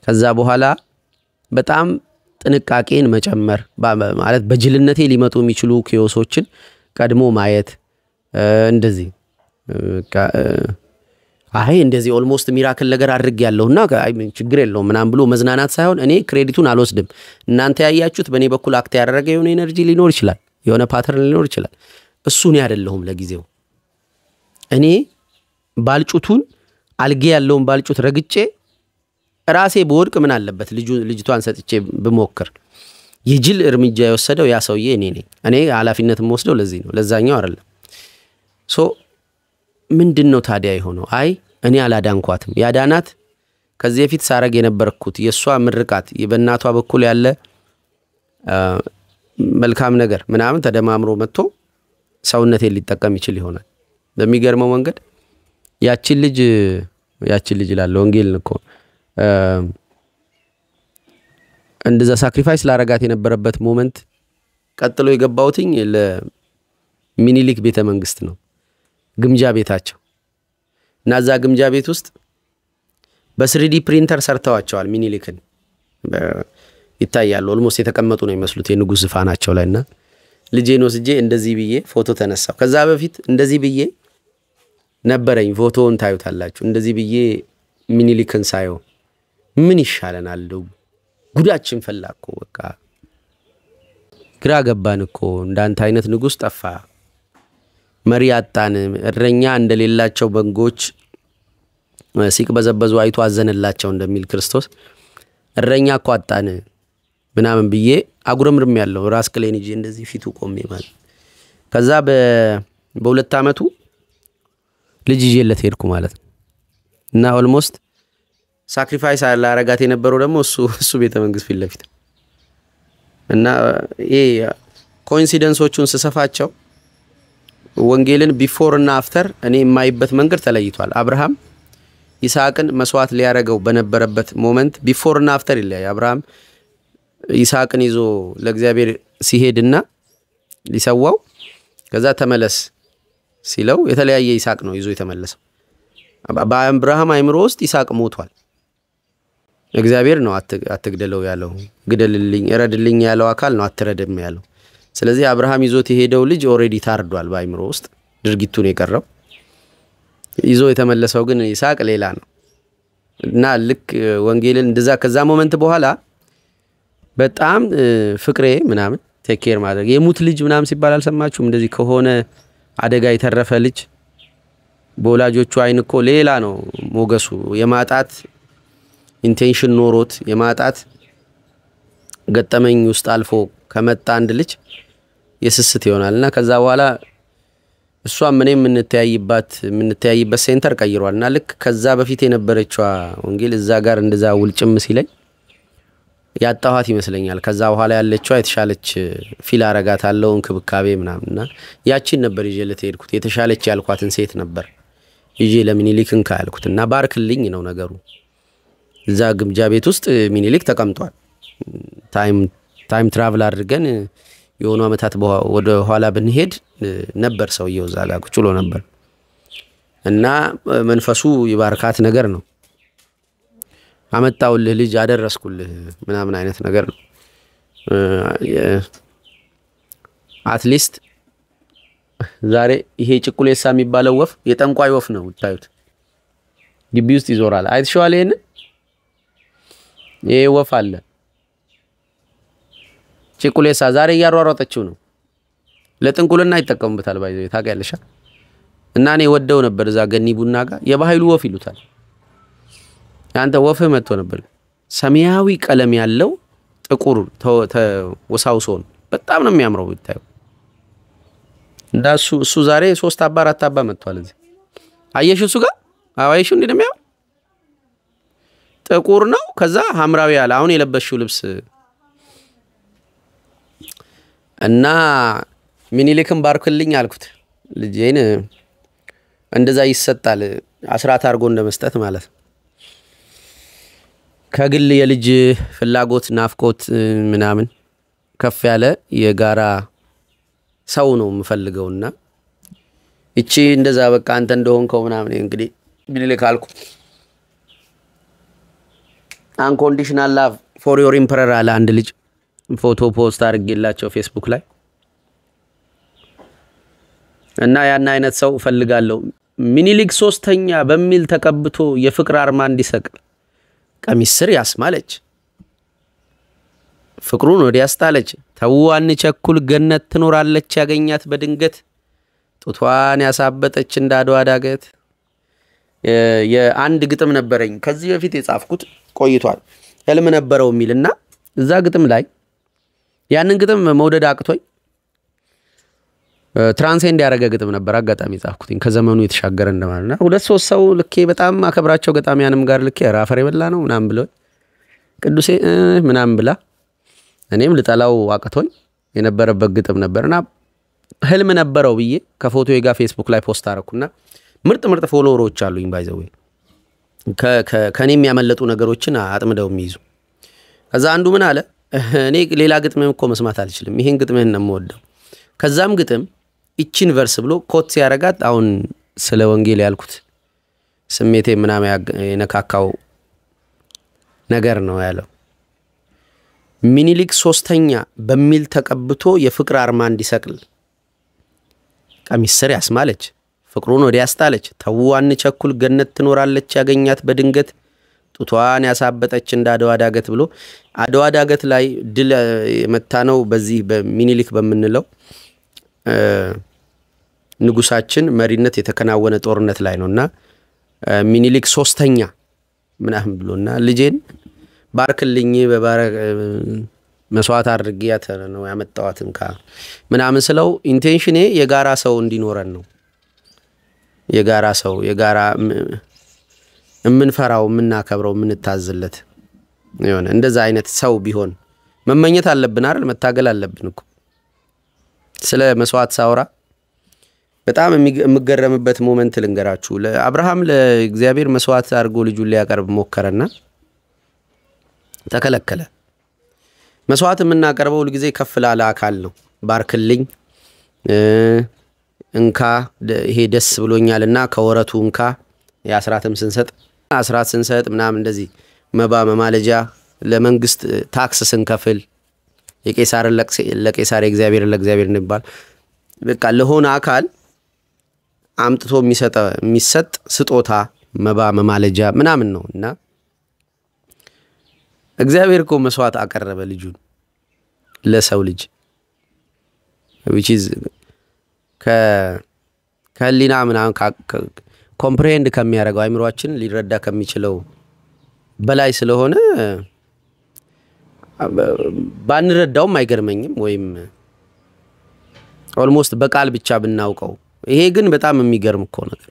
ከዛ በኋላ በጣም ጥንቃቄን መጨመር ማለት በጅልነቴ ሊመጡ የሚችሉ ኪዮሶችን ቀድሞ ማየት እንደዚህ እንደዚህ ኦልሞስት ሚራክል ነገር አድርግ ያለውና ችግር የለውም ምናም ብሎ መዝናናት ሳይሆን እኔ ክሬዲቱን አልወስድም እናንተ ያያችሁት በኔ በኩል አክት ያደረገ የሆነ ኤነርጂ ሊኖር ይችላል የሆነ ፓተርን ሊኖር ይችላል እሱን ያደለሁም ለጊዜው እኔ ባልጩቱን አልጌ ያለውን ባልጩት ረግጬ ራሴ በወድቅ ምን አለበት ልጅቷን ሰጥቼ በመወከር የጅል እርምጃ የወሰደው ያ ሰውዬ እኔ ነኝ እኔ ኃላፊነትም ወስደው ለዚህ ነው ለዛኛው አይደለም ሶ ምንድነው ታዲያ የሆነው እኔ አላዳንኳትም ያዳናት ከዚህ በፊት ሳረግ የነበርኩት የሷ ምርቃት በእናቷ በኩል ያለ መልካም ነገር ምናምን ተደማምሮ መጥቶ ሰውነቴን ሊጠቀም ይችል ይሆናል በሚገርመው መንገድ ያቺን ልጅ ይላል ወንጌል እኮ እንደዛ ሳክሪፋይስ ላረጋት የነበረበት ሞመንት ቀጥሎ የገባውትኝ ለሚኒሊክ ቤተ መንግስት ነው ግምጃ ቤታቸው ናዛ ግምጃ ቤት ውስጥ በ3D ፕሪንተር ሰርተዋቸዋል ሚኒሊክን ይታያል ኦልሞስት የተቀመጡ ነው የሚመስሉት የንጉስ ዙፋናቸው ላይና ልጄን ወስጄ እንደዚህ ብዬ ፎቶ ተነሳው ከዛ በፊት እንደዚህ ብዬ ነበረኝ ፎቶውን ታዩታላችሁ እንደዚህ ብዬ ሚኒሊክን ሳየው ምን ይሻለናል ጉዳችን ፈላኮ በቃ ግራ ገባን እኮ እንዳንተ አይነት ንጉስ ጠፋ መሪ አጣን እረኛ እንደሌላቸው በንጎች ሲቅበዘበዙ አይቶ አዘነላቸው እንደሚል ክርስቶስ እረኛ እኮ አጣን ምናምን ብዬ አጉረምርም ያለው ራስ ክሌን ይዤ እንደዚህ ፊቱ ቆሜ ማለት ከዛ በሁለት አመቱ ልጅ ይዤለት ሄድኩ ማለት እና ኦልሞስት ሳክሪፋይስ አላረጋት የነበረው ደግሞ እሱ ቤተ መንግስት ፊት ለፊት እና ኮኢንሲደንሶቹን ስሰፋቸው ወንጌልን ቢፎር እና አፍተር እኔ የማይበት መንገድ ተለይቷል አብርሃም ይስሐቅን መስዋዕት ሊያረጋው በነበረበት ሞመንት ቢፎር እና አፍተር ይለያል አብርሃም ይስሐቅን ይዞ ለእግዚአብሔር ሲሄድና ሊሰዋው ከዛ ተመለስ ሲለው የተለያየ ይስሐቅ ነው ይዞ የተመለሰው በአብርሃም አይምሮ ውስጥ ይስሐቅ ሞቷል እግዚአብሔር ነው አትግደለው ያለው ግደልልኝ እረድልኝ ያለው አካል ነው አትረድም ያለው ስለዚህ አብርሃም ይዞት የሄደው ልጅ ኦሬዲ ታርዷል በአይምሮ ውስጥ ድርጊቱን የቀረው ይዞ የተመለሰው ግን ይስሐቅ ሌላ ነው እና ልክ ወንጌልን እንደዛ ከዛ ሞመንት በኋላ በጣም ፍቅሬ ምናምን ቴክ ኬር ማድረግ የሙት ልጅ ምናምን ሲባል አልሰማችሁም እንደዚህ ከሆነ አደጋ የተረፈ ልጅ በወላጆቹ አይንኮ ሌላ ነው ሞገሱ የማጣት ኢንቴንሽን ኖሮት የማጣት ገጠመኝ ውስጥ አልፎ ከመጣ አንድ ልጅ የስስት ይሆናልና ከዛ በኋላ እሷም እኔም የምንተያይበት ሴንተር ቀይሯልና ልክ ከዛ በፊት የነበረችዋ ወንጌል እዛ ጋር እንደዛ ውልጭም ሲለኝ ያጣኋት ይመስለኛል። ከዛ በኋላ ያለችዋ የተሻለች ፊል አረጋታለሁ እንክብካቤ ምናምንና ያቺን ነበር ይዤለት ሄድኩት። የተሻለች ያልኳትን ሴት ነበር ይዤ ለሚኒሊክን ካልኩትና ባርክልኝ ነው ነገሩ። እዛ ግምጃ ቤት ውስጥ ሚኒሊክ ተቀምጧል። ታይም ትራቭል አድርገን የሆኑ አመታት ወደ ኋላ ብንሄድ ነበር ሰውየው እዛ ጋር ቁጭ ብሎ ነበር እና መንፈሱ ይባርካት ነገር ነው። አመጣውልህ ልጅ አደረስኩልህ ምናምን አይነት ነገር ነው። አትሊስት ዛሬ ይሄ ጭቁሌሳ የሚባለው ወፍ የጠንቋይ ወፍ ነው ታዩት። ግቢ ውስጥ ይዞራል። አይተሽዋል? ይሄ ወፍ አለ ጭቁሌሳ ዛሬ ያሯሯጠችው ነው። ለጥንቁልና ይተቀሙበታል ባይዘው ታውቂያለሽ። እና እኔ ወደው ነበር እዛ ገኒ ቡና ጋር የባህሉ ወፍ ይሉታል። ያንተ ወፍ መጥቶ ነበር ሰማያዊ ቀለም ያለው ጥቁር ተወሳውሶን በጣም ነው የሚያምረው ይታዩ። እንዳሱ እሱ ዛሬ 3 አባ 4 አባ መጥቷል እዚህ አየሽው እሱ ጋር አዋይሹ እንደሚያው ጥቁር ነው። ከዛ ሐምራዊ ያለ አሁን የለበሽው ልብስ እና ሚኒሊክን ባርክልኝ አልኩት። ልጄን እንደዛ ይሰጣል አስራት አርጎ እንደመስጠት ማለት ነው። ከግል የልጅ ፍላጎት ናፍቆት ምናምን ከፍ ያለ የጋራ ሰው ነው የምፈልገውና እቺ እንደዛ በቃ አንተ እንደሆንከው ምናምን እንግዲህ ሚኒሊክ አልኩ። አንኮንዲሽናል ላቭ ፎር ዮር ኢምፐረር አለ አንድ ልጅ ፎቶ ፖስት አድርጌላቸው ፌስቡክ ላይ እና ያን አይነት ሰው ፈልጋለሁ። ሚኒሊክ 3ኛ በሚል ተቀብቶ የፍቅር አርማ እንዲሰቅል ቀሚስ ስር ያስማለች ፍቅሩን ወዲያስጣለች ተዋን ቸኩል ገነት ትኖራለች ያገኛት በድንገት ጡቷን ያሳበጠች እንዳድዋ ዳገት። የአንድ ግጥም ነበረኝ ከዚህ በፊት የጻፍኩት ቆይቷል ህልም ነበረው የሚልና እዛ ግጥም ላይ ያንን ግጥም መውደድ አቅቶኝ ትራንሴንድ ያረጋ ግጥም ነበር አጋጣሚ ጻፍኩኝ ከዘመኑ የተሻገረ እንደማለትና 2-3 ሰው ልኬ በጣም አከብራቸው ገጣሚያንም ጋር ልኬ ራፈር ይበላ ነው ምናምን ብለው ቅዱሴ ምናምን ብላ እኔም ልጠላው አቅቶኝ የነበረበት ግጥም ነበርና ህልም ነበረው ብዬ ከፎቶዬ ጋር ፌስቡክ ላይ ፖስት አረኩና ምርጥ ፎሎወሮች አሉኝ ባይዘው ከኔም ያመለጡ ነገሮችን አጥምደው የሚይዙ። ከዛ አንዱ ምን አለ እኔ ሌላ ግጥምም እኮ መስማት አልችልም ይሄን ግጥምህን ነው የምወደው። ከዛም ግጥም እቺን ቨርስ ብሎ ኮት ሲያረጋት አሁን ስለ ወንጌል ያልኩት ስሜቴ ምናምን የነካካው ነገር ነው ያለው። ሚኒሊክ 3ኛ በሚል ተቀብቶ የፍቅር አርማ እንዲሰቅል ቀሚስ ስር ያስማለች ፍቅሩን ወዲያስጣለች ተዋን ቸኩል ገነት ትኖራለች ያገኛት በድንገት ጡቷን ያሳበጠች እንዳድዋ ዳገት ብሎ አድዋ ዳገት ላይ ድል የመታነው በዚህ በሚኒሊክ በመንለው ንጉሳችን መሪነት የተከናወነ ጦርነት ላይ ነውና ሚኒሊክ 3ኛ ምናምን ብሎና ልጄን ባርክልኝ በባረክ መስዋዕት አድርጊያት ነው ያመጣዋትን ምናምን ስለው ኢንቴንሽኔ የጋራ ሰው እንዲኖረን ነው። የጋራ ሰው የጋራ ምንፈራው ምናከብረው ምንታዝለት ይሆነ እንደዛ አይነት ሰው ቢሆን መመኘት አለብን አይደል? መታገል አለብን እኮ። ስለ መስዋዕት ሳውራ በጣም የምገረምበት ሞመንት ልንገራችሁ። ለአብርሃም ለእግዚአብሔር መስዋዕት አድርጎ ልጁን ሊያቀርብ ሞከረና ተከለከለ። መስዋዕት የምናቀርበው ሁልጊዜ ከፍ ላለ አካል ነው። ባርክልኝ እንካ ይሄ ደስ ብሎኛልና ከወረቱ እንካ ያስራትም ስንሰጥ ምናምን እንደዚህ መባ መማለጃ ለመንግስት ታክስ ስንከፍል የቄሳር ለቄሳር እግዚአብሔር ለእግዚአብሔር እንባል በቃ ለሆነ አካል አምጥቶ የሚሰጥ ስጦታ መባ መማለጃ ምናምን ነውና እግዚአብሔር እኮ መስዋዕት አቀረበ ልጁን ለሰው ልጅ which is ከሊና ምናምን ኮምፕሬንድ ከሚያደርገው አይምሮአችን ሊረዳ ከሚችለው በላይ ስለሆነ ባንረዳውም አይገርመኝም ወይም ኦልሞስት በቃል ብቻ ብናውቀው ይሄ ግን በጣም የሚገርም እኮ ነገር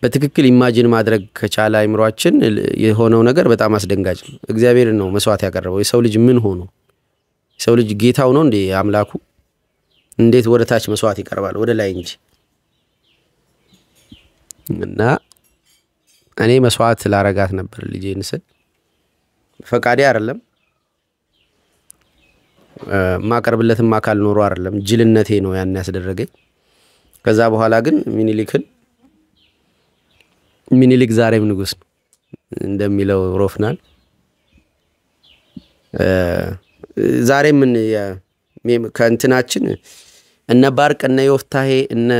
በትክክል ኢማጂን ማድረግ ከቻለ አይምሮአችን የሆነው ነገር በጣም አስደንጋጭ ነው። እግዚአብሔር ነው መስዋዕት ያቀረበው። የሰው ልጅ ምን ሆኖ? የሰው ልጅ ጌታው ነው እንዴ አምላኩ? እንዴት ወደ ታች መስዋዕት ይቀርባል? ወደ ላይ እንጂ። እና እኔ መስዋዕት ላረጋት ነበር ልጄን ስል ፈቃዴ አይደለም ማቀርብለትም አካል ኖሮ አይደለም ጅልነቴ ነው ያን ያስደረገኝ። ከዛ በኋላ ግን ሚኒሊክ ዛሬም ንጉስ ነው እንደሚለው ሮፍናን ዛሬም ከእንትናችን እነ ባርቅ እነ ዮፍታሄ እነ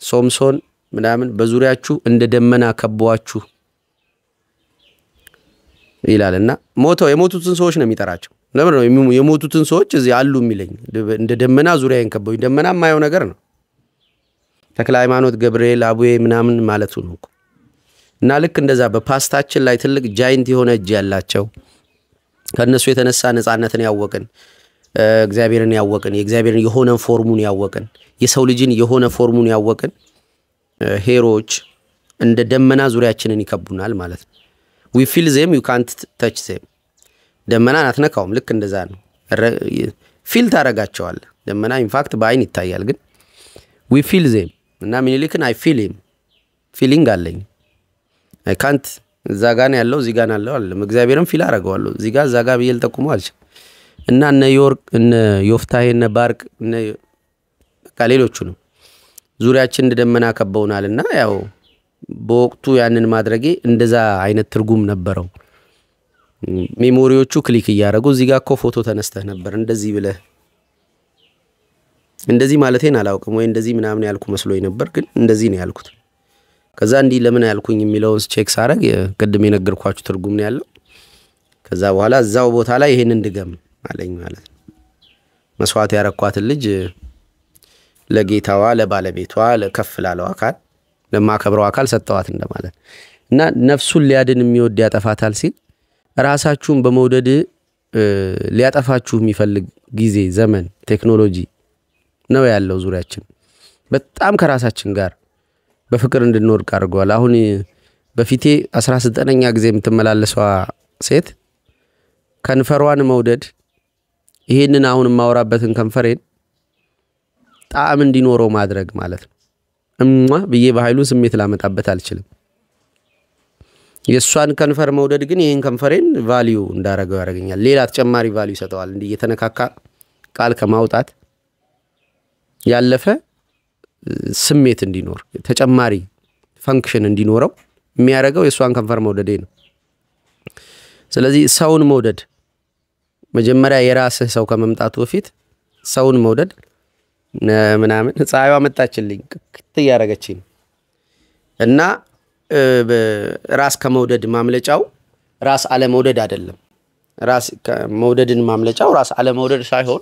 ሶምሶን ምናምን በዙሪያችሁ እንደ ደመና ከበዋችሁ ይላልና የሞቱትን ሰዎች ነው የሚጠራቸው። ለምን ነው የሞቱትን ሰዎች እዚህ አሉ የሚለኝ? እንደ ደመና ዙሪያዬን ከበውኝ። ደመና የማየው ነገር ነው። ተክለ ሃይማኖት ገብርኤል አቡዬ ምናምን ማለቱ ነው እኮ። እና ልክ እንደዛ በፓስታችን ላይ ትልቅ ጃይንት የሆነ እጅ ያላቸው ከነሱ የተነሳ ነፃነትን ያወቅን እግዚአብሔርን ያወቅን የእግዚአብሔርን የሆነ ፎርሙን ያወቅን የሰው ልጅን የሆነ ፎርሙን ያወቅን ሄሮዎች እንደ ደመና ዙሪያችንን ይከቡናል ማለት ነው። we feel them you can't touch them ደመናን አትነካውም። ልክ እንደዛ ነው። ፊል ታረጋቸዋል። ደመና ኢንፋክት በአይን ይታያል ግን we feel them እና ሚኒሊክን I feel him feeling አለኝ I can't እዛ ጋር ነው ያለው እዚህ ጋር ነው ያለው አይደለም። እግዚአብሔርን ፊል አረጋዋለሁ እዚህ ጋር እዛ ጋር ብዬ ልጠቁመው አልችልም። እና እነ ዮፍታሄ እነ ባርቅ እነ ሌሎቹ ነው ዙሪያችን እንደ ደመና ከበውናልና ያው በወቅቱ ያንን ማድረጌ እንደዛ አይነት ትርጉም ነበረው። ሜሞሪዎቹ ክሊክ እያደረጉ እዚህ ጋር እኮ ፎቶ ተነስተህ ነበር እንደዚህ ብለህ እንደዚህ ማለቴን አላውቅም ወይ እንደዚህ ምናምን ያልኩ መስሎኝ ነበር ግን እንደዚህ ነው ያልኩት። ከዛ እንዲህ ለምን ያልኩኝ የሚለውን ቼክ ሳረግ ቅድም የነገርኳችሁ ትርጉም ነው ያለው። ከዛ በኋላ እዛው ቦታ ላይ ይሄን እንድገም አለኝ ማለት ነው። መስዋዕት ያረኳት ልጅ ለጌታዋ ለባለቤቷ ለከፍላለው አካል ለማከብረው አካል ሰጠዋት እንደማለት እና ነፍሱን ሊያድን የሚወድ ያጠፋታል ሲል ራሳችሁን በመውደድ ሊያጠፋችሁ የሚፈልግ ጊዜ ዘመን ቴክኖሎጂ ነው ያለው ዙሪያችን። በጣም ከራሳችን ጋር በፍቅር እንድንወድቅ አድርጓል። አሁን በፊቴ 19ኛ ጊዜ የምትመላለሰዋ ሴት ከንፈሯን መውደድ ይሄንን አሁን ማወራበትን ከንፈሬን ጣዕም እንዲኖረው ማድረግ ማለት ነው። ብዬ በኃይሉ ስሜት ላመጣበት አልችልም። የሷን ከንፈር መውደድ ግን ይሄን ከንፈሬን ቫልዩ እንዳረጋው ያረጋኛል። ሌላ ተጨማሪ ቫልዩ ይሰጣዋል። እንዲህ የተነካካ ቃል ከማውጣት ያለፈ ስሜት እንዲኖር ተጨማሪ ፈንክሽን እንዲኖረው የሚያረጋው የሷን ከንፈር መውደዴ ነው። ስለዚህ ሰውን መውደድ መጀመሪያ የራስህ ሰው ከመምጣቱ በፊት ሰውን መውደድ ምናምን ፀሐይዋ መጣችልኝ ክት ያረጋችኝ እና ራስ ከመውደድ ማምለጫው ራስ አለ መውደድ አይደለም። ራስ ከመውደድን ማምለጫው ራስ አለ መውደድ ሳይሆን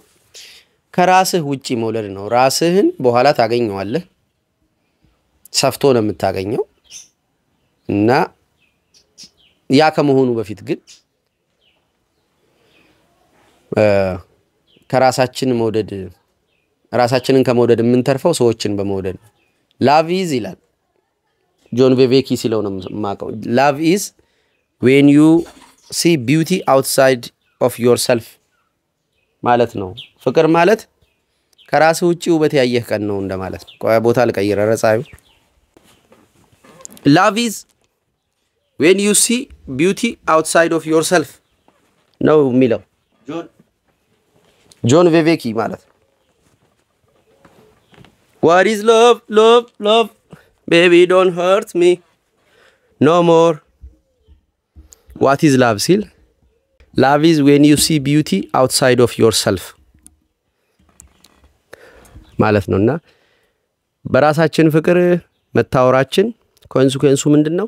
ከራስህ ውጪ መውደድ ነው። ራስህን በኋላ ታገኘዋለህ ሰፍቶ ነው የምታገኘው እና ያ ከመሆኑ በፊት ግን ከራሳችን መውደድ ራሳችንን ከመውደድ የምንተርፈው ሰዎችን በመውደድ love is ይላል ጆን ቬቬኪ ሲለው ነው ማቀው። love is when you see beauty outside of yourself ማለት ነው። ፍቅር ማለት ከራስ ውጪ ውበት ያየህ ቀን ነው እንደማለት ነው። ቆይ ቦታ ልቀይር ረጻዩ love is when you see beauty outside of yourself ነው የሚለው ጆን ቬቬኪ ማለት ነው። What is love? Love, love. Baby, don't hurt me no more. What is love, Sil? Love is when you see beauty outside of yourself. ማለት ነውና በራሳችን ፍቅር መታወራችን ኮንሲኩዌንሱ ምንድነው?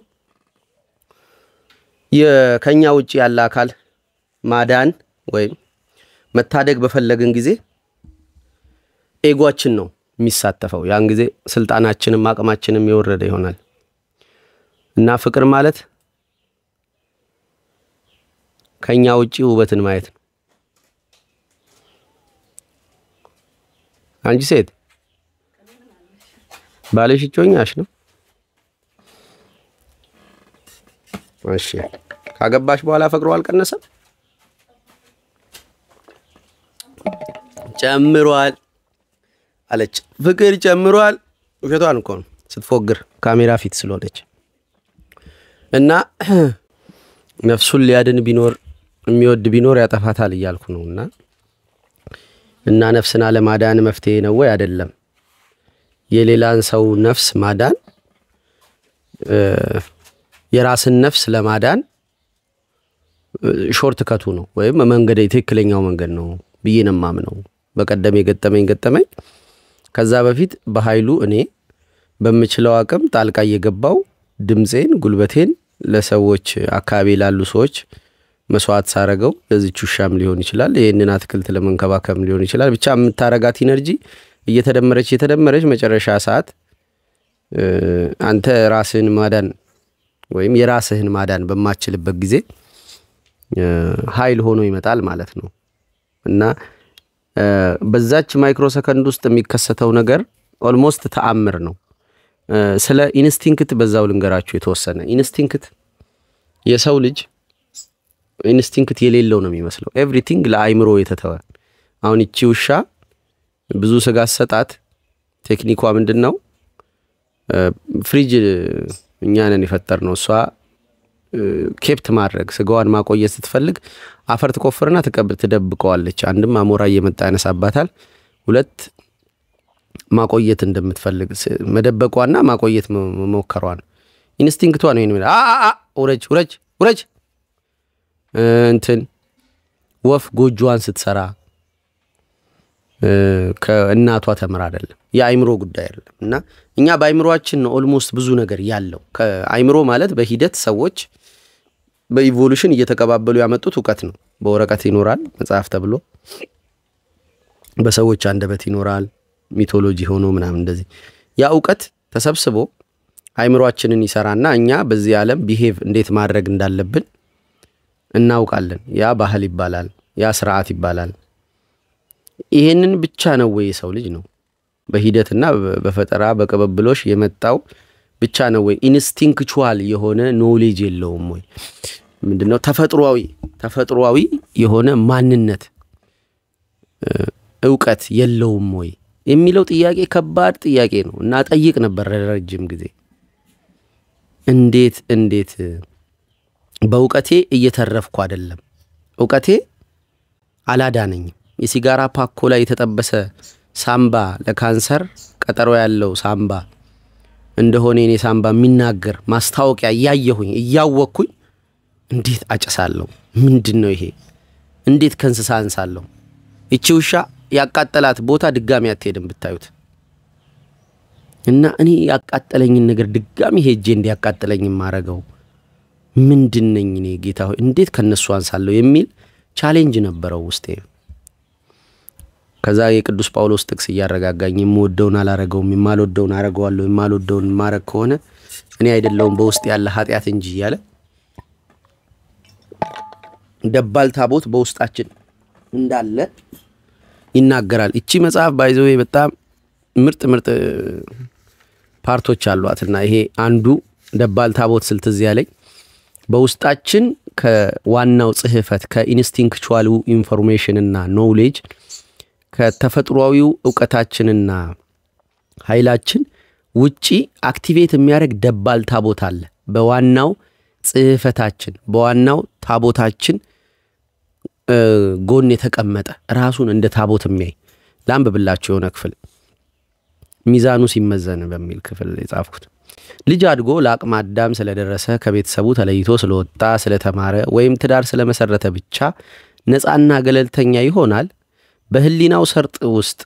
የከኛ ውጪ ያለ አካል ማዳን ወይም መታደግ በፈለግን ጊዜ ኤጎአችን ነው የሚሳተፈው። ያን ጊዜ ስልጣናችንም አቅማችንም ይወረደ ይሆናል እና ፍቅር ማለት ከኛ ውጪ ውበትን ማየት ነው። አንቺ ሴት ባልሽ እጮኛሽ ነው? እሺ ካገባሽ በኋላ ፍቅሩ አልቀነሰም? ጨምሯል አለች። ፍቅር ጨምሯል። ውሸቷን እኮ ነው ስትፎግር ካሜራ ፊት ስለሆነች። እና ነፍሱን ሊያድን ቢኖር የሚወድ ቢኖር ያጠፋታል እያልኩ ነውና እና ነፍስን አለማዳን መፍትሄ ነው ወይ? አይደለም። የሌላን ሰው ነፍስ ማዳን የራስን ነፍስ ለማዳን ሾርት ከቱ ነው ወይም መንገድ ትክክለኛው መንገድ ነው ብዬ ነው የማምነው። በቀደም የገጠመኝ ከዛ በፊት በኃይሉ እኔ በምችለው አቅም ጣልቃ እየገባው ድምጼን ጉልበቴን ለሰዎች አካባቢ ላሉ ሰዎች መስዋዕት ሳረገው ለዚች ውሻም ሊሆን ይችላል ይሄንን አትክልት ለመንከባከብ ሊሆን ይችላል ብቻ የምታረጋት ኢነርጂ እየተደመረች መጨረሻ ሰዓት አንተ ራስህን ማዳን ወይም የራስህን ማዳን በማችልበት ጊዜ ኃይል ሆኖ ይመጣል ማለት ነው። እና በዛች ማይክሮ ሰከንድ ውስጥ የሚከሰተው ነገር ኦልሞስት ተአምር ነው። ስለ ኢንስቲንክት በዛው ልንገራችሁ የተወሰነ ኢንስቲንክት የሰው ልጅ ኢንስቲንክት የሌለው ነው የሚመስለው ኤቭሪቲንግ ለአይምሮ የተተወ። አሁን እቺ ውሻ ብዙ ስጋ ሰጣት ቴክኒኳ ምንድነው? ፍሪጅ እኛ ነን የፈጠርነው። እሷ ኬፕት ማድረግ ስጋዋን ማቆየት ስትፈልግ አፈር ትቆፍርና ትደብቀዋለች። አንድም አሞራ እየመጣ ያነሳባታል፣ ሁለት ማቆየት እንደምትፈልግ መደበቋና ማቆየት መሞከሯን ኢንስቲንክቷ ነው። ይሄን ውረጅ እንትን ወፍ ጎጆዋን ስትሰራ ከእናቷ ተመራ አይደለም የአይምሮ ጉዳይ አይደለም። እና እኛ በአይምሮአችን ነው ኦልሞስት ብዙ ነገር ያለው። ከአይምሮ ማለት በሂደት ሰዎች በኢቮሉሽን እየተቀባበሉ ያመጡት ዕውቀት ነው። በወረቀት ይኖራል መጽሐፍ ተብሎ በሰዎች አንደበት ይኖራል ሚቶሎጂ ሆኖ ምናምን እንደዚህ ያ ዕውቀት ተሰብስቦ አይምሮአችንን ይሰራና እኛ በዚህ ዓለም ቢሄቭ እንዴት ማድረግ እንዳለብን እናውቃለን። ያ ባህል ይባላል፣ ያ ስርዓት ይባላል። ይሄንን ብቻ ነው ወይ ሰው ልጅ ነው በሂደትና በፈጠራ በቀበብሎሽ የመጣው ብቻ ነው ወይ ኢንስቲንክቹዋል የሆነ ኖሌጅ የለውም ወይ? ምንድነው ተፈጥሯዊ የሆነ ማንነት ዕውቀት የለውም ወይ የሚለው ጥያቄ ከባድ ጥያቄ ነው። እና ጠይቅ ነበር ረጅም ጊዜ እንዴት በእውቀቴ እየተረፍኩ አይደለም። ዕውቀቴ አላዳነኝም። የሲጋራ ፓኮ ላይ የተጠበሰ ሳምባ ለካንሰር ቀጠሮ ያለው ሳምባ እንደሆነ እኔ ሳምባ የሚናገር ማስታወቂያ እያወቅኩኝ እንዴት አጨሳለሁ? ምንድነው ይሄ? እንዴት ከእንስሳ አንሳለሁ? እቺ ውሻ ያቃጠላት ቦታ ድጋሚ አትሄድም ብታዩት። እና እኔ ያቃጠለኝን ነገር ድጋሚ ሄጄ እንዲያቃጠለኝ ማረጋው ምንድነኝ እኔ ጌታ ሆይ እንዴት ከነሱ አንሳለሁ የሚል ቻሌንጅ ነበረው ውስጤ። ከዛ የቅዱስ ጳውሎስ ጥቅስ ያረጋጋኝ የምወደውን አላረገውም የማልወደውን አረጋዋለሁ የማልወደውን ማረግ ከሆነ እኔ አይደለሁም በውስጥ ያለ ኃጢያት እንጂ ያለ ደባል ታቦት በውስጣችን እንዳለ ይናገራል። እቺ መጽሐፍ ባይዘው በጣም ምርጥ ፓርቶች አሏትና ይሄ አንዱ ደባል ታቦት ስልትዝ ያለኝ በውስጣችን ከዋናው ጽህፈት ከኢንስቲንክቹዋል ኢንፎርሜሽን እና ኖሌጅ ከተፈጥሯዊው ዕውቀታችንና ኃይላችን ውጪ አክቲቬት የሚያደርግ ደባል ታቦት አለ። በዋናው ጽህፈታችን በዋናው ታቦታችን ጎን የተቀመጠ ራሱን እንደ ታቦት የሚያይ ላንብብላችሁ የሆነ ክፍል ሚዛኑ ሲመዘን በሚል ክፍል የጻፍኩት። ልጅ አድጎ ለአቅመ አዳም ስለደረሰ ከቤተሰቡ ተለይቶ ስለወጣ ስለተማረ ወይም ትዳር ስለመሰረተ ብቻ ነፃና ገለልተኛ ይሆናል? በህሊናው ሰርጥ ውስጥ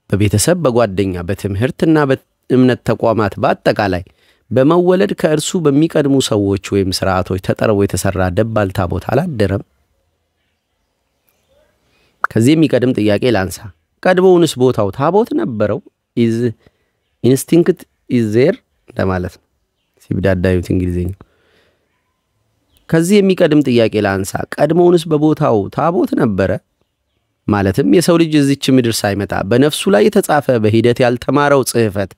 በቤተሰብ በጓደኛ በትምህርትና በእምነት ተቋማት በአጠቃላይ በመወለድ ከእርሱ በሚቀድሙ ሰዎች ወይም ስርዓቶች ተጠርቦ የተሰራ ደባል ታቦት አላደረም? ከዚህ የሚቀድም ጥያቄ ላንሳ። ቀድሞውንስ ቦታው ታቦት ነበረው? is instinct is there ለማለት ነው ሲብዳዳዩት እንግሊዘኛ። ከዚህ የሚቀድም ጥያቄ ላንሳ። ቀድሞውንስ በቦታው ታቦት ነበረ? ማለትም የሰው ልጅ እዚች ምድር ሳይመጣ በነፍሱ ላይ የተጻፈ በሂደት ያልተማረው ጽህፈት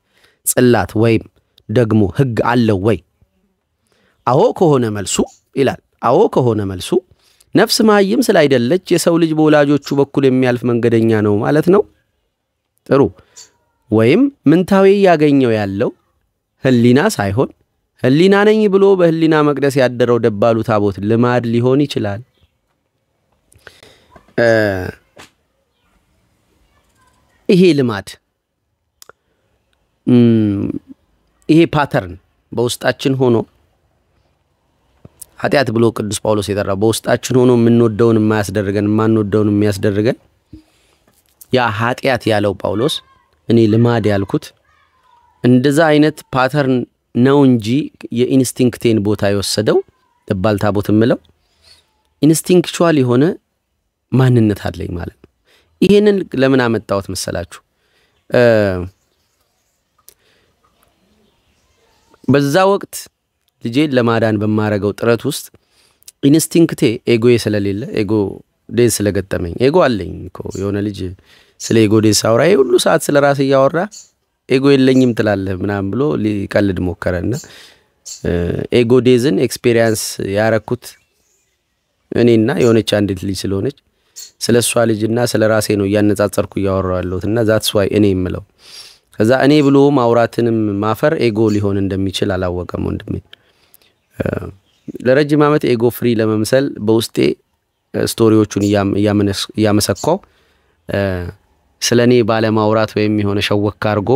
ጽላት ወይም ደግሞ ሕግ አለው ወይ? አዎ ከሆነ መልሱ ይላል። አዎ ከሆነ መልሱ ነፍስ መሃይም ስላይደለች የሰው ልጅ በወላጆቹ በኩል የሚያልፍ መንገደኛ ነው ማለት ነው። ጥሩ። ወይም ምንታዊ ያገኘው ያለው ህሊና ሳይሆን ህሊና ነኝ ብሎ በህሊና መቅደስ ያደረው ደባሉ ታቦት ልማድ ሊሆን ይችላል። ይሄ ልማድ ይሄ ፓተርን በውስጣችን ሆኖ ኃጢአት ብሎ ቅዱስ ጳውሎስ የጠራው በውስጣችን ሆኖ የምንወደውን የማያስደርገን የማንወደውን የሚያስደርገን ያ ኃጢአት ያለው ጳውሎስ እኔ ልማድ ያልኩት እንደዛ አይነት ፓተርን ነው እንጂ የኢንስቲንክቴን ቦታ የወሰደው ደባል ታቦት ምለው ኢንስቲንክቹዋል የሆነ ማንነት አለኝ ማለት ነው። ይሄንን ለምን አመጣሁት መሰላችሁ? በዛ ወቅት ልጄን ለማዳን በማረገው ጥረት ውስጥ ኢንስቲንክቴ ኤጎዬ ስለሌለ ኤጎ ዴዝ ስለገጠመኝ ኤጎ አለኝ እኮ የሆነ ልጅ ስለ ኤጎ ዴዝ ሳውራ ሁሉ ሰዓት ስለ ራስ ያወራ ኤጎ የለኝም ትላለህ ምናምን ብሎ ሊቀልድ ሞከረና ኤጎ ዴዝን ኤክስፒሪየንስ ያረኩት እኔና የሆነች አንዲት ልጅ ስለሆነች ስለሷ ልጅና ስለ ራሴ ነው ያነጻጸርኩ ያወራው ያለውትና ዛትስ ዋይ እኔ የምለው ከዛ እኔ ብሎ ማውራትንም ማፈር ኤጎ ሊሆን እንደሚችል አላወቀም ወንድሜ። ለረጅም ዓመት ኤጎ ፍሪ ለመምሰል በውስጤ ስቶሪዎቹን ያመሰከው ስለኔ ባለ ማውራት ወይም የሆነ ሸወክ አርጎ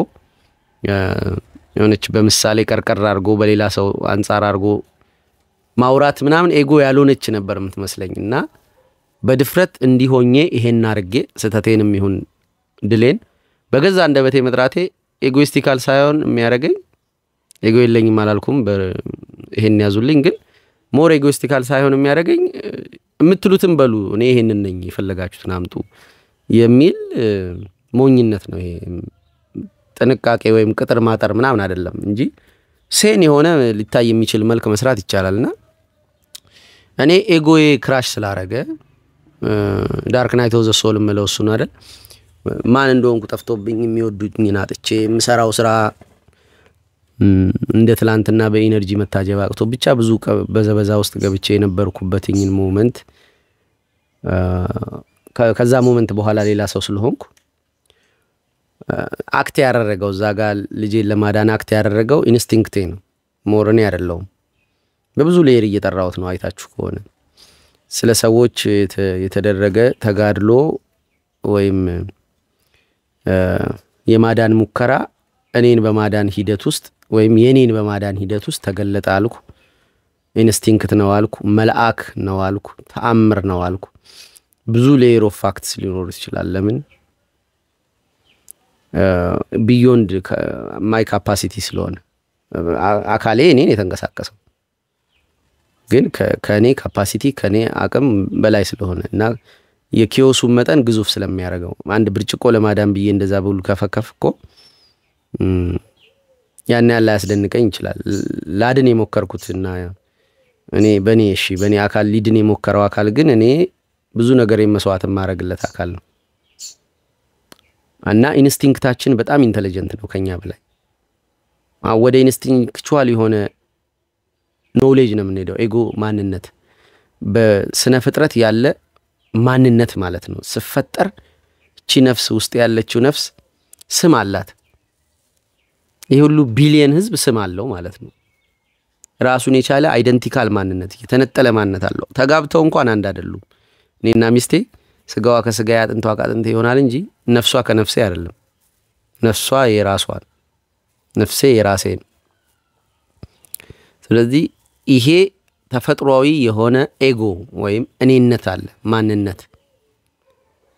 የሆነች በምሳሌ ቀርቀር አርጎ በሌላ ሰው አንፃር አርጎ ማውራት ምናምን ኤጎ ያልሆነች ነበር የምትመስለኝና በድፍረት እንዲሆኜ ይሄን አርጌ ስተቴንም ይሁን ድሌን በገዛ እንደበቴ መጥራቴ ኤጎይስቲካል ሳይሆን የሚያረገኝ ኤጎ የለኝም አላልኩም ይሄን ያዙልኝ ግን ሞር ኤጎይስቲካል ሳይሆን የሚያረገኝ የምትሉትን በሉ እኔ ይሄንን ነኝ ይፈልጋችሁት ናምጡ የሚል ሞኝነት ነው። ይሄ ጥንቃቄ ወይም ቅጥር ማጠር ምናምን አይደለም እንጂ ሴን የሆነ ሊታይ የሚችል መልክ መስራት ይቻላልና እኔ ኤጎዬ ክራሽ ስላረገ ዳርክ ናይት ኦፍ ዘ ሶል ምለው እሱ ነው አይደል ማን እንደሆንኩ ጠፍቶብኝ የሚወዱኝ ናጥቼ የምሰራው ስራ እንደ ትላንትና በኢነርጂ መታጀብ አቅቶ ብቻ ብዙ በዘበዛ ውስጥ ገብቼ የነበርኩበትኝን ሞመንት ከዛ ሞመንት በኋላ ሌላ ሰው ስለሆንኩ አክት ያደረገው ዛጋ ልጄን ለማዳን አክት ያደረገው ኢንስቲንክቴ ነው ሞርኔ አይደለም። በብዙ ሌየር እየጠራውት ነው አይታችሁ ከሆነ ስለ ሰዎች የተደረገ ተጋድሎ ወይም የማዳን ሙከራ እኔን በማዳን ሂደት ውስጥ ወይም የኔን በማዳን ሂደት ውስጥ ተገለጠ አልኩ። ኢንስቲንክት ነው አልኩ፣ መልአክ ነው አልኩ፣ ተአምር ነው አልኩ። ብዙ ሌየር ኦፍ ፋክትስ ሊኖር ይችላል። ለምን ቢዮንድ ማይ ካፓሲቲ ስለሆነ አካሌ እኔን የተንቀሳቀሰው ግን ከኔ ካፓሲቲ ከኔ አቅም በላይ ስለሆነና የኪዮሱ መጠን ግዙፍ ስለሚያደርገው አንድ ብርጭቆ ለማዳን ብዬ እንደዛ ብሉ ከፈከፍኮ ያን ያለ ያስደንቀኝ ይችላል። ላድን የሞከርኩትና እኔ በኔ አካል ሊድን የሞከረው አካል ግን እኔ ብዙ ነገር የመስዋዕት ማረግለት አካል ነው እና ኢንስቲንክታችን በጣም ኢንተለጀንት ነው ከኛ በላይ ወደ ኢንስቲንክቹዋል የሆነ ኖሌጅ ነው የምንሄደው። ኤጎ ማንነት በስነ ፍጥረት ያለ ማንነት ማለት ነው። ስፈጠር እቺ ነፍስ ውስጥ ያለችው ነፍስ ስም አላት። ይሄ ሁሉ ቢሊየን ህዝብ ስም አለው ማለት ነው። ራሱን የቻለ አይደንቲካል ማንነት የተነጠለ ማንነት አለው። ተጋብተው እንኳን አንድ አይደሉም። እኔና ሚስቴ ስጋዋ ከስጋዬ አጥንቷ ከአጥንቴ ይሆናል እንጂ ነፍሷ ከነፍሴ አይደለም። ነፍሷ የራሷ ነፍሴ የራሴ ነው። ስለዚህ ይሄ ተፈጥሯዊ የሆነ ኤጎ ወይም እኔነት አለ ማንነት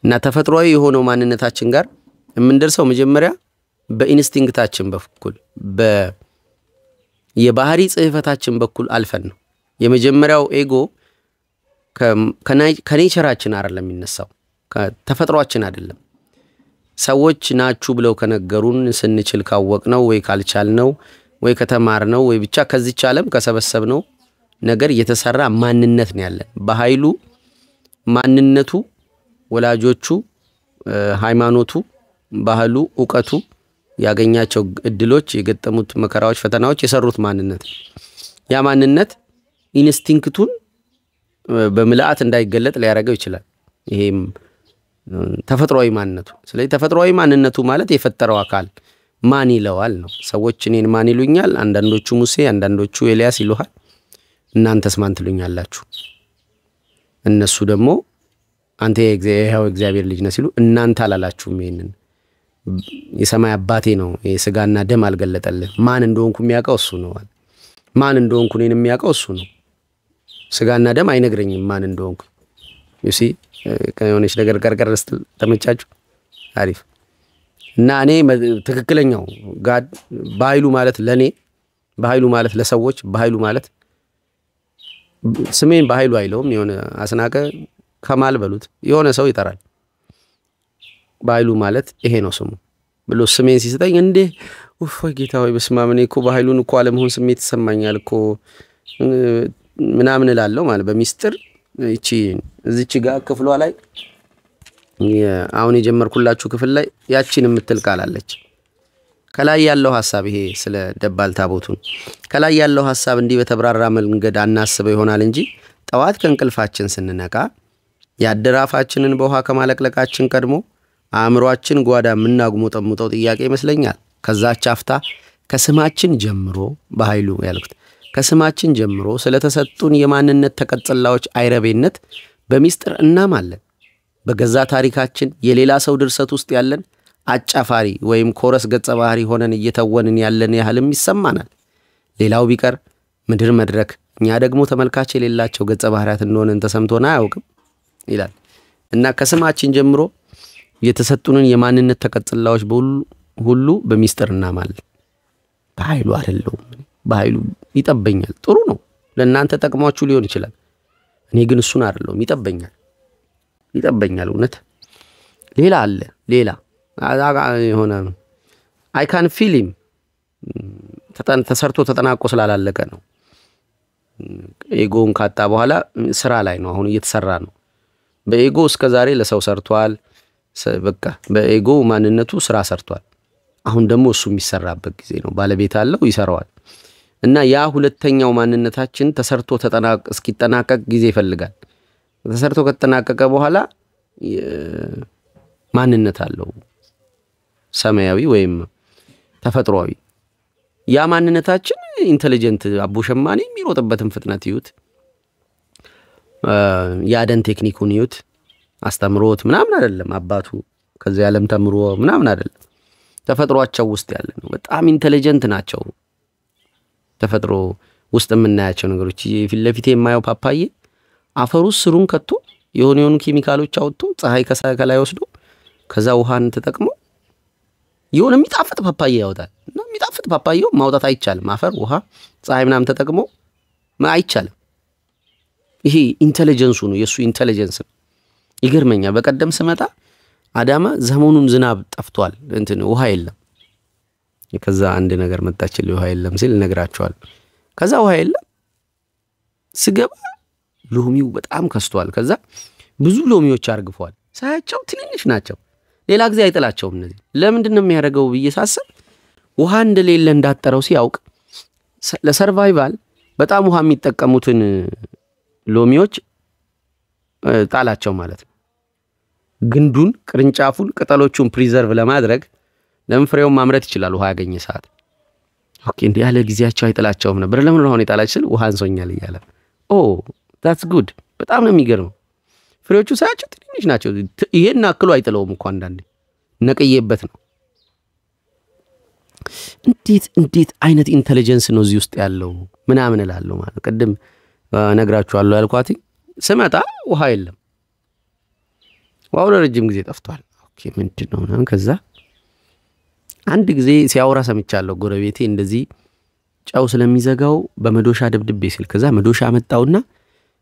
እና ተፈጥሯዊ የሆነው ማንነታችን ጋር የምንደርሰው መጀመሪያ በኢንስቲንክታችን በኩል የባህሪ ጽህፈታችን በኩል አልፈን ነው። የመጀመሪያው ኤጎ ከኔቸራችን አይደለም የሚነሳው ከተፈጥሯችን አይደለም። ሰዎች ናችሁ ብለው ከነገሩን ስንችል ካወቅነው ወይ ካልቻልነው ወይ ከተማርነው ወይ ብቻ ከዚህ ዓለም ከሰበሰብነው ነገር የተሰራ ማንነት ነው ያለን። በኃይሉ ማንነቱ ወላጆቹ ሃይማኖቱ ባህሉ ዕውቀቱ ያገኛቸው እድሎች የገጠሙት መከራዎች ፈተናዎች የሰሩት ማንነት ያ ማንነት ኢንስቲንክቱን በመላእት እንዳይገለጥ ሊያረጋው ይችላል ይሄም ተፈጥሯዊ ማንነቱ ስለዚህ ተፈጥሯዊ ማንነቱ ማለት የፈጠረው አካል ማን ይለዋል ነው ሰዎች እኔን ማን ይሉኛል አንዳንዶቹ ሙሴ አንዳንዶቹ ኤልያስ ይሉሃል እናንተስ ማን ትሉኛላችሁ እነሱ ደግሞ አንተ የእግዚአብሔር ልጅ ነህ ሲሉ እናንተ አላላችሁም ይሄንን የሰማይ አባቴ ነው የሥጋና ደም አልገለጠልህ ማን እንደሆንኩ የሚያውቀው እሱ ነው ማን እንደሆንኩ እኔን የሚያውቀው እሱ ነው ሥጋና ደም አይነግረኝም ማን እንደሆንኩ you see ከሆነች ነገር ቀርቀር ስትል ተመቻችሁ አሪፍ እና እኔ ትክክለኛው ጋድ በኃይሉ ማለት ለኔ በኃይሉ ማለት ለሰዎች በኃይሉ ማለት ስሜን በኃይሉ አይለውም የሆነ አስናቀ ከማል በሉት የሆነ ሰው ይጠራል በኃይሉ ማለት ይሄ ነው ስሙ ብሎ ስሜን ሲሰጠኝ እንዴ ወይ ጌታ ወይ በስማምኔ እኮ በኃይሉን እኮ አለመሆን ስሜት ይሰማኛል እኮ ምናምን እላለሁ ማለት በሚስጥር እቺ እዚች ጋር ክፍሏ ላይ አሁን የጀመርኩላችሁ ክፍል ላይ ያቺን የምትል ቃል አለች ከላይ ያለው ሐሳብ ይሄ ስለ ደባል ታቦቱን ከላይ ያለው ሐሳብ እንዲህ በተብራራ መንገድ አናስበው ይሆናል እንጂ ጠዋት ከእንቅልፋችን ስንነቃ ያደራፋችንን በውሃ ከማለቅለቃችን ቀድሞ አእምሮአችን ጓዳ ምናጉመጠሙጠው ጥያቄ ይመስለኛል ከዛች አፍታ ከስማችን ጀምሮ በኃይሉ ያልኩት ከስማችን ጀምሮ ስለተሰጡን የማንነት ተቀጽላዎች አይረቤነት በሚስጥር እናማለን በገዛ ታሪካችን የሌላ ሰው ድርሰት ውስጥ ያለን አጫፋሪ ወይም ኮረስ ገጸ ባህሪ ሆነን እየተወንን ያለን ያህልም ይሰማናል ሌላው ቢቀር ምድር መድረክ እኛ ደግሞ ተመልካች የሌላቸው ገጸ ባህሪያት እንደሆነን ተሰምቶና አያውቅም ይላል እና ከስማችን ጀምሮ የተሰጡንን የማንነት ተቀጽላዎች ሁሉ በሚስጥር እናማለን በኃይሉ አይደለም በኃይሉ ይጠበኛል ጥሩ ነው ለእናንተ ተጠቅሟችሁ ሊሆን ይችላል እኔ ግን እሱን አይደለም ይጠበኛል እውነት ሌላ አለ ሌላ የሆነ I can feel him ተሰርቶ ተጠናቆ ስላላለቀ ነው ኤጎን ካጣ በኋላ ስራ ላይ ነው አሁን እየተሰራ ነው በኤጎ እስከ ዛሬ ለሰው ሰርቷል በቃ በኤጎ ማንነቱ ስራ ሰርቷል አሁን ደግሞ እሱ የሚሰራበት ጊዜ ነው ባለቤት አለው ይሰራዋል እና ያ ሁለተኛው ማንነታችን ተሰርቶ እስኪጠናቀቅ ጊዜ ይፈልጋል ተሰርቶ ከተጠናቀቀ በኋላ ማንነት አለው ሰማያዊ ወይም ተፈጥሯዊ ያ ማንነታችን ኢንተለጀንት አቦሸማኔ የሚሮጥበትን ፍጥነት ይዩት ያደን ቴክኒኩን ይዩት አስተምሮት ምናምን አይደለም አባቱ ከዚህ ዓለም ተምሮ ምናምን አይደለም ተፈጥሯቸው ውስጥ ያለ ነው በጣም ኢንተለጀንት ናቸው ተፈጥሮ ውስጥ የምናያቸው ነገሮች ፊት ለፊት የማየው ፓፓዬ አፈሩ ስሩን ከቶ የሆነ ኬሚካሎች አውጥቶ ፀሐይ ከላይ ወስዶ ከዛ ውሃን ተጠቅሞ የሆነ የሚጣፍጥ ፓፓዬ ያወጣል እና የሚጣፍጥ ፓፓዬው ማውጣት አይቻልም አፈር ውሃ ፀሐይ ምናምን ተጠቅሞ አይቻልም ይሄ ኢንተለጀንሱ ነው የሱ ኢንተለጀንስ ይገርመኛል በቀደም ስመጣ አዳማ ዘመኑን ዝናብ ጠፍቷል እንትን ውሃ የለም ከዛ አንድ ነገር መጣችልኝ ውሃ የለም ሲል ነግራቸዋል ከዛ ውሃ የለም ስገባ ሎሚው በጣም ከስቷል ከዛ ብዙ ሎሚዎች አርግፈዋል ሳያቸው ትንንሽ ናቸው ሌላ ጊዜ አይጥላቸውም እነዚህ ለምንድን ነው የሚያደርገው በየሳሰብ ውሃ እንደሌለ እንዳጠረው ሲያውቅ ለሰርቫይቫል በጣም ውሃ የሚጠቀሙትን ሎሚዎች ጣላቸው ማለት ነው ግንዱን ቅርንጫፉን ቅጠሎቹን ፕሪዘርቭ ለማድረግ ለምፍሬው ማምረት ይችላል ውሃ ያገኘ ሰዓት ኦኬ እንዴ ያለ ጊዜያቸው አይጥላቸውም ነበር ለምን ነው የጣላችል ውሃ አንሶኛል ይያለ that's good በጣም ነው የሚገርመው ፍሬዎቹ ሳያቸው ትንሽ ናቸው ይሄን አክሉ አይጥለውም እንኳን አንዳንዴ ነቀየበት ነው እንዴት አይነት ኢንተለጀንስ ነው እዚህ ውስጥ ያለው ምናምን እላለሁ ማለት ቀደም ነግራችኋለሁ ያልኳት ስመጣ ውሃ የለም ዋው ለረጅም ጊዜ ጠፍቷል ኦኬ ምንድነው ነው ከዛ አንድ ጊዜ ሲያወራ ሰምቻለሁ ጎረቤቴ እንደዚህ ጫው ስለሚዘጋው በመዶሻ ደብድቤ ሲል ከዛ መዶሻ መጣውና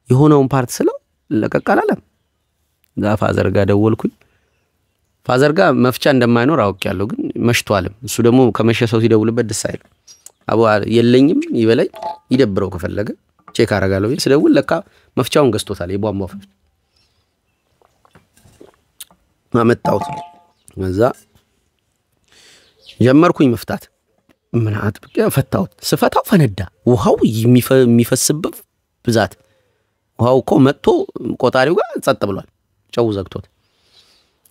የሆነውን ፓርት ስለው ለቀቀላለም ዛፋ ዘርጋ ደወልኩኝ ፋዘርጋ መፍቻ እንደማይኖር አውቄያለሁ ግን መሽቷልም እሱ ደግሞ ከመሸ ሰው ሲደውልበት ደስ አይልም አቡ የለኝም ይበለኝ ይደብረው ከፈለገ ቼክ አረጋለሁ ሲደውል ለካ መፍቻውን ገዝቶታል የቧንቧ ፈፍቻ ማመጣውት ከዛ ጀመርኩኝ መፍታት ምን አጥብቄ ፈታሁት ስፈታው ፈነዳ ውሃው የሚፈስበት ብዛት ውሃው እኮ መጥቶ ቆጣሪው ጋር ጸጥ ብሏል ጨው ዘግቶት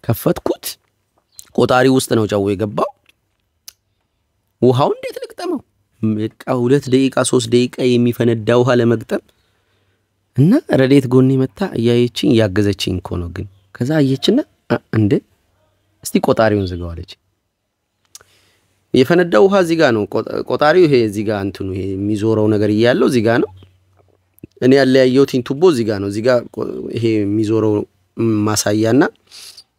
ከፈትኩት ቆጣሪ ውስጥ ነው ጨው የገባው ውሃው እንዴት ልቅጠመው በቃ 2 ደቂቃ 3 ደቂቃ የሚፈነዳ ውሃ ለመግጠም እና ረዴት ጎኔ መጣ ያየችኝ ያገዘችኝ እኮ ነው ግን ከዛ አየችና እንዴ እስቲ ቆጣሪውን ዝጋው አለች የፈነዳው ውሃ እዚህ ጋር ነው ቆጣሪው ይሄ እዚህ ጋር እንትኑ ይሄ የሚዞረው ነገር ይያለው እዚህ ጋር ነው እኔ ያለ ያየሁትኝ ቱቦ እዚህ ጋር ነው እዚህ ጋር ይሄ የሚዞረው ማሳያና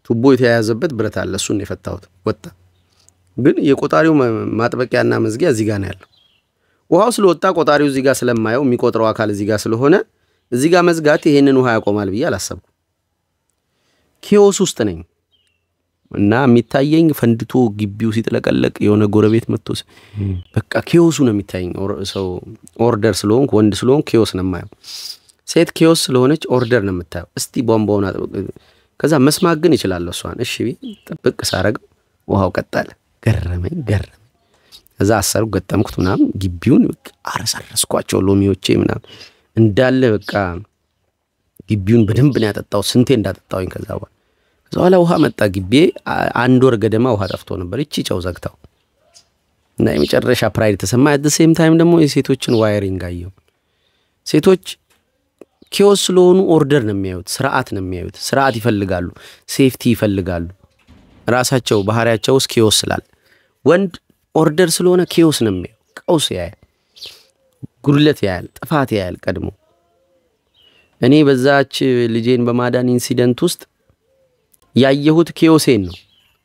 ቱቦ የተያያዘበት ብረት አለ እሱን የፈታሁት ወጣ ግን የቆጣሪው ማጥበቂያና መዝጊያ እዚህ ጋር ነው ያለው ውሃው ስለወጣ ቆጣሪው እዚህ ጋር ስለማየው የሚቆጥረው አካል እዚህ ጋር ስለሆነ እዚህ ጋር መዝጋት ይሄንን ውሃ ያቆማል ብዬ አላሰብኩም ኪዮስ ውስጥ ነኝ እና የሚታየኝ ፈንድቶ ግቢው ሲጥለቀለቅ የሆነ ጎረቤት መጥቶስ በቃ ኪዮሱ ነው የሚታየኝ ሰው ኦርደር ስለሆንኩ ወንድ ስለሆንኩ ኪዮስ ነው የማየው ሴት ኪዮስ ስለሆነች ኦርደር ነው የምታየው እስቲ ቦምባውን ከዛ መስማት ግን ይችላል እሷን እሺ ጥብቅ ሳረግ ውሃው ቀጣለ ገረመኝ ከዛ አሰሩ ገጠምኩት ምናምን ግቢውን በቃ አረሰረስኳቸው ሎሚዎቼ ምናምን እንዳለ በቃ ግቢውን በደንብ ነው ያጠጣው ስንቴ እንዳጠጣውኝ ከዛ በኋላ ውሃ መጣ ግቢ 1 ወር ገደማ ውሃ ጠፍቶ ነበር እቺ ጨው ዘግታው እና የመጨረሻ ፕራይድ ተሰማ at the same time ደግሞ የሴቶችን ዋየሪንግ አየው ሴቶች ኪዮስ ስለሆኑ ኦርደር ነው የሚያዩት ስርዓት ይፈልጋሉ ሴፍቲ ይፈልጋሉ ራሳቸው ባህሪያቸው ኪዮስ ስላል ወንድ ኦርደር ስለሆነ ኪዮስ ነው የሚያዩ ቀውስ ያያል ጉድለት ያያል ጥፋት ያያል ቀድሞ እኔ በዛች ልጄን በማዳን ኢንሲደንት ውስጥ ያየሁት ኪዮሴን ነው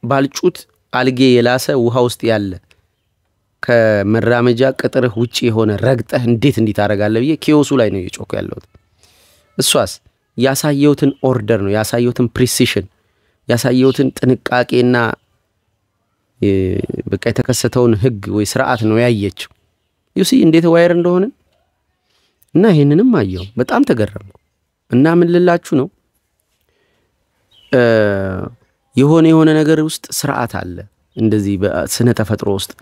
ባልጩት አልጌ የላሰ ውሃ ውስጥ ያለ ከመራመጃ ቅጥርህ ውጪ የሆነ ረግጠህ እንዴት ታረጋለህ ብዬ ኪዮሱ ላይ ነው የጮኩ ያለሁት እሷስ ያሳየውትን ኦርደር ነው ያሳየውትን ፕሪሲሽን ያሳየውትን ጥንቃቄና በቃ የተከሰተውን ህግ ወይ ስርዓት ነው ያየችው ዩሲ እንዴት ዋየር እንደሆነ እና ይሄንንም አየው በጣም ተገረምኩ እና ምን ልላችሁ ነው የሆነ ነገር ውስጥ ስርዓት አለ እንደዚህ በስነ ተፈጥሮ ውስጥ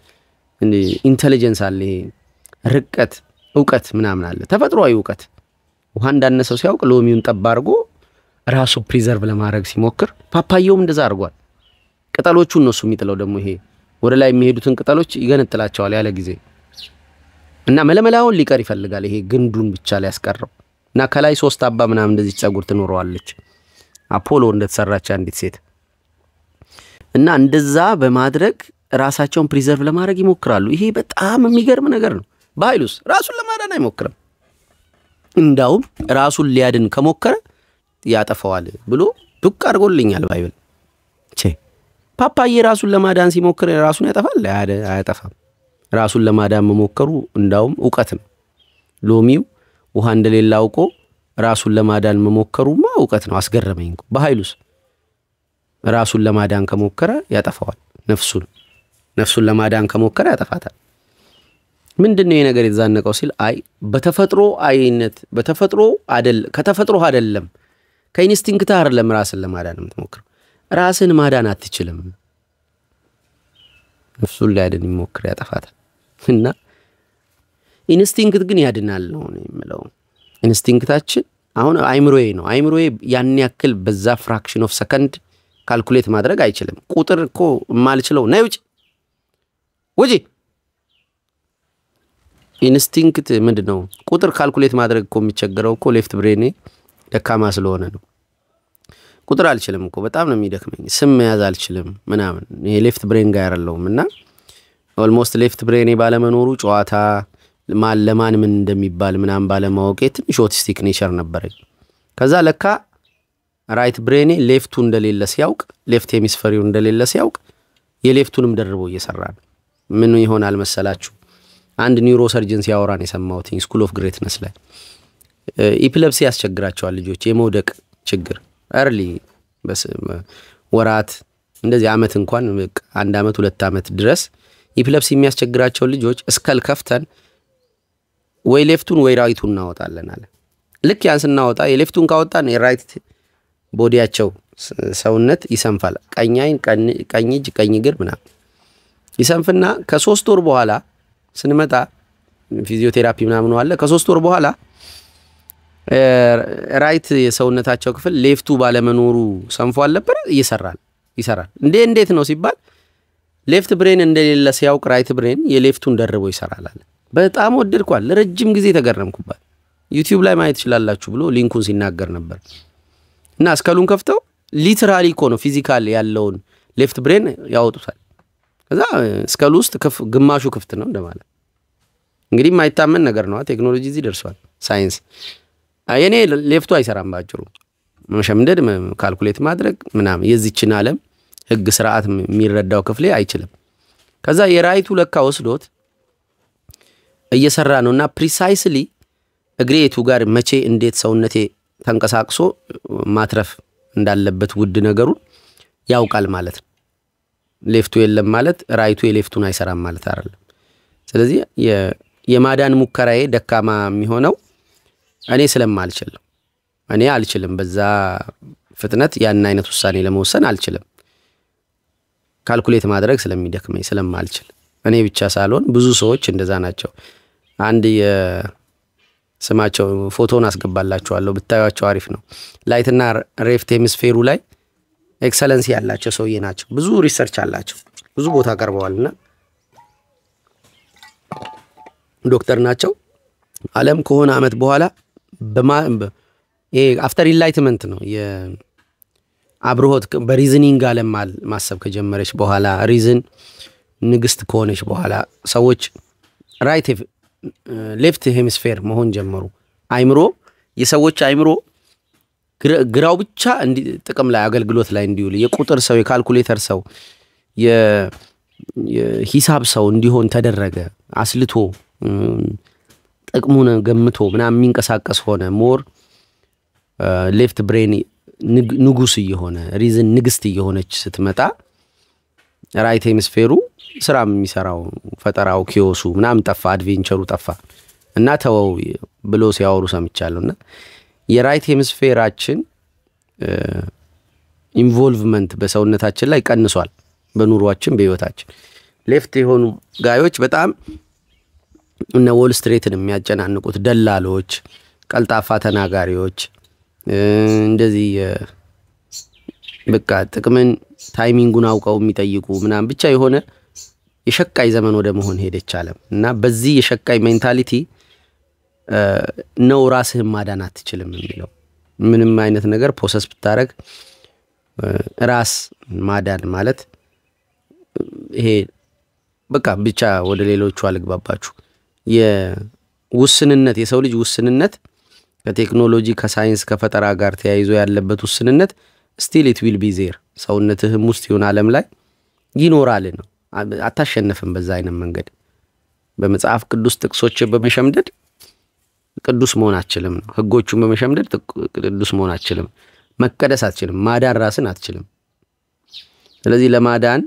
ኢንተለጀንስ አለ ርቀት ዕውቀት ምናምን አለ ተፈጥሮአዊ ዕውቀት ውሃ እንዳነሰው ሲያውቅ ሎሚውን ጠባርጎ ራሱ ፕሪዘርቭ ለማድረግ ሲሞክር ፓፓያውም እንደዛ አርጓል ቅጠሎቹን ነው የሚጥለው ደግሞ ይሄ ወደ ላይ የሚሄዱትን ቅጠሎች ይገነጥላቸዋል ያለ ጊዜ እና መለመላውን ሊቀር ይፈልጋል ይሄ ግንዱን ብቻ ላይ ያስቀረው እና ከላይ 3 አባ ምናምን እንደዚህ ጸጉር ትኖረዋለች አፖሎ እንደተሰራች አንዲት ሴት እና እንደዛ በማድረግ ራሳቸውን ፕሪዘርቭ ለማድረግ ይሞክራሉ ይሄ በጣም የሚገርም ነገር ነው ባይሉስ ራሱን ለማዳን አይሞክርም እንዳውም ራሱን ሊያድን ከሞከረ ያጠፋዋል ብሎ ዱቅ አድርጎልኛል ባይብል ፓፓዬ ራሱን ለማዳን ሲሞክር ራሱን ያጠፋል አያጠፋም ራሱን ለማዳን መሞከሩ እንዳውም ዕውቀት ነው ሎሚው ውሃ እንደሌላ አውቆ ራሱን ለማዳን መሞከሩማ ዕውቀት ነው አስገረመኝ በኃይሉስ ራሱን ለማዳን ከሞከረ ያጠፋዋል ነፍሱን ለማዳን ከሞከረ ያጠፋታል ምንድነው ይሄ ነገር የተዛነቀው ሲል አይ በተፈጥሮ አይነት በተፈጥሮ ከተፈጥሮ አይደለም ከኢንስቲንክት አይደለም ራስን ለማዳን የምትሞክረው ራስን ማዳን አትችልም ነፍሱን ሊያድን ይሞክር ያጠፋታል እና ኢንስቲንክት ግን ያድናል ነው የምለው ኢንስቲንክታችን አሁን አይምሮዬ ያን ያክል በዛ ፍራክሽን ኦፍ ሰከንድ ካልኩሌት ማድረግ አይችልም ቁጥር እኮ ማልችለው ነው ወጂ ኢንስቲንክት ምንድነው ቁጥር ካልኩሌት ማድረግ እኮ የሚቸገረው እኮ ሌፍት ብሬኔ ደካማ ስለሆነ ነው ቁጥር አልችልም እኮ በጣም ነው የሚደክመኝ ስም መያዝ አልችልም ምናምን ይሄ ሌፍት ብሬን ጋር ያለው እና ኦልሞስት ሌፍት ብሬኔ ባለመኖሩ ጨዋታ ለማን ምን እንደሚባል ምናምን ባለማወቅ ትንሽ ኦቲስቲክ ኔቸር ነበር ከዛ ለካ ራይት ብሬኔ ሌፍቱ እንደሌለ ሲያውቅ ሌፍት ሄሚስፌሪው እንደሌለ ሲያውቅ የሌፍቱንም ደርቦ እየሰራ ነው ምን ይሆናል መሰላችሁ አንድ ኒውሮ ሰርጀን ሲያወራን የሰማሁት ስኩል ኦፍ ግሬትነስ ላይ ኢፒሌፕሲ ያስቸግራቸዋል ልጆች የመውደቅ ችግር early በስ ወራት እንደዚህ አመት እንኳን 1 አመት 2 አመት ድረስ ኢፒሌፕሲ የሚያስቸግራቸው ልጆች እስከል ከፍተን ወይ ሌፍቱን ወይ ራይቱን እናወጣለን አለ ልክ ያን ስናወጣ የሌፍቱን ካወጣን የራይት ቦዲያቸው ሰውነት ይሰንፋል ቀኝ አይን ቀኝ እጅ ቀኝ እግር ምናምን ይሰንፍና ከ3 ወር በኋላ ስንመጣ ፊዚዮቴራፒ ምናምን አለ ከ3 ወር በኋላ ራይት የሰውነታቸው ክፍል ሌፍቱ ባለመኖሩ ሰንፏል ነበር ይሰራል እንዴት ነው ሲባል ሌፍት ብሬን እንደሌለ ሲያውቅ ራይት ብሬን የሌፍቱን ደርቦ ይሰራል አለ በጣም ወደድኳል ለረጅም ጊዜ ተገረምኩባት ዩቲዩብ ላይ ማየት ይችላልላችሁ ብሎ ሊንኩን ሲናገር ነበር እና አስከሉን ከፍተው ሊተራሊ እኮ ነው ፊዚካል ያለውን ሌፍት ብሬን ያወጡታል ከዛ አስከሉ ውስጥ ግማሹ ክፍት ነው እንደማለት እንግዲህ ማይታመን ነገር ነው ቴክኖሎጂ እዚህ ደርሷል ሳይንስ የኔ ሌፍቱ አይሰራም ባጭሩ መሸምደድ ካልኩሌት ማድረግ ምናም የዚችን ዓለም ህግ ስርዓት የሚረዳው ክፍሌ አይችልም ከዛ የራይቱ ለካ ወስዶት እየሰራ ነውና ፕሪሳይስሊ እግሬቱ ጋር መቼ እንዴት ሰውነቴ ተንቀሳቅሶ ማትረፍ እንዳለበት ውድ ነገሩን ያውቃል ማለት ነው ሌፍቱ የለም ማለት ራይቱ የሌፍቱን አይሰራም ማለት አይደለም ስለዚህ የማዳን ሙከራዬ ደካማ የሚሆነው እኔ ስለማልችል እኔ አልችልም በዛ ፍጥነት ያን አይነት ውሳኔ ለመወሰን አልችልም ካልኩሌት ማድረግ ስለሚደክመኝ ስለማልችል እኔ ብቻ ሳልሆን ብዙ ሰዎች እንደዛ ናቸው አንድ የስማቸው ፎቶን አስገባላችኋለሁ ብታዩዋቸው አሪፍ ነው ላይትና ሬፍት ሄሚስፌሩ ላይ ኤክሰለንስ ያላቸው ሰውዬ ናቸው ብዙ ሪሰርች አላቸው ብዙ ቦታ ቀርበዋልና ዶክተር ናቸው ዓለም ከሆነ አመት በኋላ አፍተር ኢንላይትመንት ነው የአብሮት በሪዝኒንግ ዓለም ማሰብ ከጀመረች በኋላ ሪዝን ንግስት ከሆነች በኋላ ሰዎች ራይት ሌፍት ሄሚስፌር መሆን ጀመሩ አይምሮ የሰዎች አይምሮ ግራው ብቻ ጥቅም ላይ አገልግሎት ላይ እንዲውል የቁጥር ሰው የካልኩሌተር ሰው የሂሳብ ሰው እንዲሆን ተደረገ አስልቶ ጥቅሙን ገምቶ ምናምን የሚንቀሳቀስ ሆነ ሞር ሌፍት ብሬን ንጉስ እየሆነ ሪዝን ንግስት እየሆነች ስትመጣ ራይት ሄሚስፌሩ ስራ የሚሰራው ፈጠራው ኪዮሱ ምናምን ጠፋ አድቬንቸሩ ጠፋ እና ተወው ብሎ ሲያወሩ ሰምቻለሁና የራይት ሄሚስፌራችን ኢንቮልቭመንት በሰውነታችን ላይ ቀንሷል በኑሯችን በህይወታችን ሌፍት የሆኑ ጋዮች በጣም እና ዎል ስትሬትን የሚያጨናንቁት ደላሎች ቀልጣፋ ተናጋሪዎች እንደዚህ በቃ ጥቅምን ታይሚንጉን አውቀው የሚጠይቁ ምናምን ብቻ የሆነ የሸቃይ ዘመን ወደ መሆን ሄደች ዓለም እና በዚህ የሸቃይ ሜንታሊቲ ነው ራስህን ማዳን አትችልም የሚለው ምንም አይነት ነገር ፕሮሰስ ብታረግ ራስ ማዳን ማለት ይሄ በቃ ብቻ ወደ ሌሎቹ አልግባባችሁ የውስንነት የሰው ልጅ ውስንነት ከቴክኖሎጂ ከሳይንስ ከፈጠራ ጋር ተያይዞ ያለበት ውስንነት still it will be there ሰውነትህም ውስጥ ይሆን ዓለም ላይ ይኖራል ነው አታሸነፍም በዛ አይነት መንገድ በመጽሐፍ ቅዱስ ጥቅሶች በመሸምደድ ቅዱስ መሆን አትችልም ነው ህጎቹን በመሸምደድ ቅዱስ መሆን አትችልም መቀደስ አትችልም ማዳን ራስን አትችልም ስለዚህ ለማዳን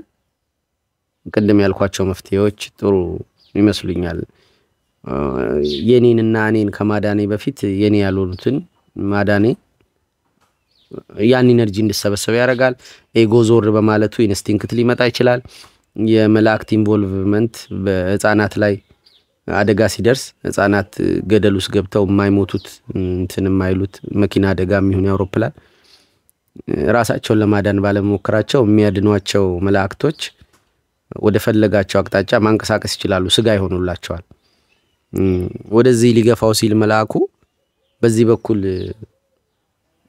ቅድም ያልኳቸው መፍትሄዎች ጥሩ ይመስሉኛል የኔንና እኔን ከማዳኔ በፊት የኔ ያሉትን ማዳኔ ያን ኢነርጂ እንድሰበሰብ ያደርጋል ኤጎ ዞር በማለቱ ኢንስቲንክት ሊመጣ ይችላል የመላእክት ኢንቮልቭመንት በህፃናት ላይ አደጋ ሲደርስ ህፃናት ገደል ውስጥ ገብተው የማይሞቱት እንትን የማይሉት መኪና አደጋ የሚሆን አውሮፕላን ራሳቸውን ለማዳን ባለመሞከራቸው የሚያድኗቸው መላእክቶች ወደ ፈለጋቸው አቅጣጫ ማንቀሳቀስ ይችላሉ ስጋ ይሆኑላቸዋል ወደዚህ ሊገፋው ሲል መልአኩ በዚህ በኩል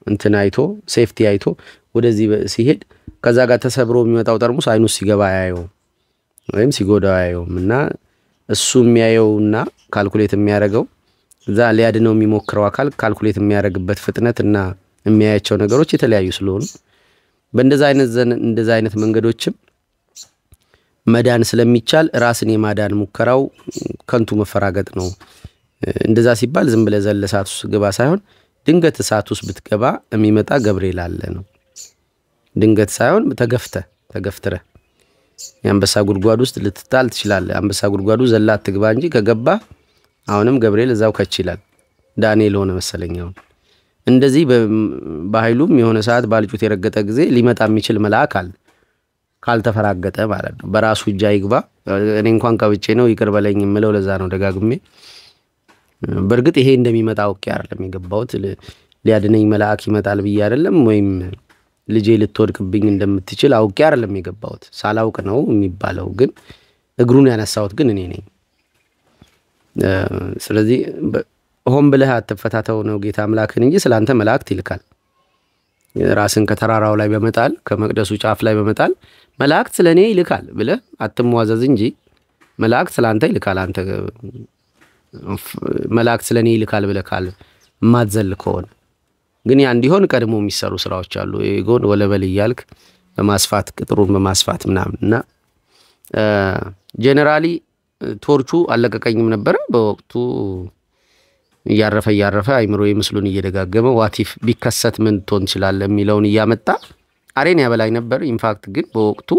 እንትን አይቶ ሴፍቲ አይቶ ወደዚህ ሲሄድ ከዛ ጋር ተሰብሮ የሚመጣው ጠርሙስ አይኑስ ሲገባ ያየው ወይም ሲጎዳ ያየውና እሱ የሚያየውና ካልኩሌት የሚያደርገው እዛ ሊያድነው የሚሞክረው አካል ካልኩሌት የሚያደርግበት ፍጥነትና የሚያያቸው ነገሮች የተለያዩ ስለሆኑ በእንደዛ አይነት መንገዶችም መዳን ስለሚቻል ራስን የማዳን ሙከራው ከንቱ መፈራገጥ ነው እንደዛ ሲባል ዝም ብለ ዘለሳት ውስጥ ገባ ሳይሆን ድንገት እሳት ውስጥ ብትገባ የሚመጣ ገብርኤል አለ ነው ድንገት ሳይሆን ተገፍተረ የአንበሳ ጉድጓድ ውስጥ ልትጣል ትችላለህ አንበሳ ጉድጓዱ ዘላት ትግባ እንጂ ከገባ አሁንም ገብርኤል እዛው ከች ይላል ዳንኤል ሆነ መሰለኛው እንደዚህ በኃይሉም የሆነ ሰዓት ባልጩት የረገጠ ጊዜ ሊመጣ የሚችል መልአክ አለ ካልተፈራገጠ ማለት ነው በራሱ እጅ አይግባ እኔ እንኳን ቀብጬ ነው ይቅር በለኝ የምለው ለዛ ነው ደጋግሜ በርግጥ ይሄ እንደሚመጣ አውቄ አይደለም የገባሁት ሊያድነኝ መልአክ ይመጣል ብዬ አይደለም ወይም ልጄ ልትወድቅብኝ እንደምትችል አውቄ አይደለም የገባሁት ሳላውቅ ነው የሚባለው ግን እግሩን ያነሳሁት ግን እኔ ነኝ ስለዚህ ሆም ብለህ አትፈታተው ነው ጌታ አምላክን እንጂ ስላንተ መልአክ ይልካል ራስን ከተራራው ላይ በመጣል ከመቅደሱ ጫፍ ላይ በመጣል መልአክ ስለኔ ይልካል ብለህ አትሟዘዝ እንጂ መልአክ ስላንተ ይልካል አንተ መልአክ ስለኔ ይልካል ብለህ ካል ማትዘል ከሆነ ግን ያ እንዲሆን ቀድሞ የሚሰሩ ስራዎች አሉ ይጎን ወለበል ይያልክ በማስፋት ቅጥሩን በማስፋት ምናምንና ጄኔራሊ ቶርቹ አለቀቀኝም ነበር በወቅቱ ያረፈ አይምሮ የምስሉን እየደጋገመ ዋቲፍ ቢከሰት ምን ትሆን ይችላል የሚለውን ያመጣ አሬን ያበላኝ ነበር ኢንፋክት ግን በወቅቱ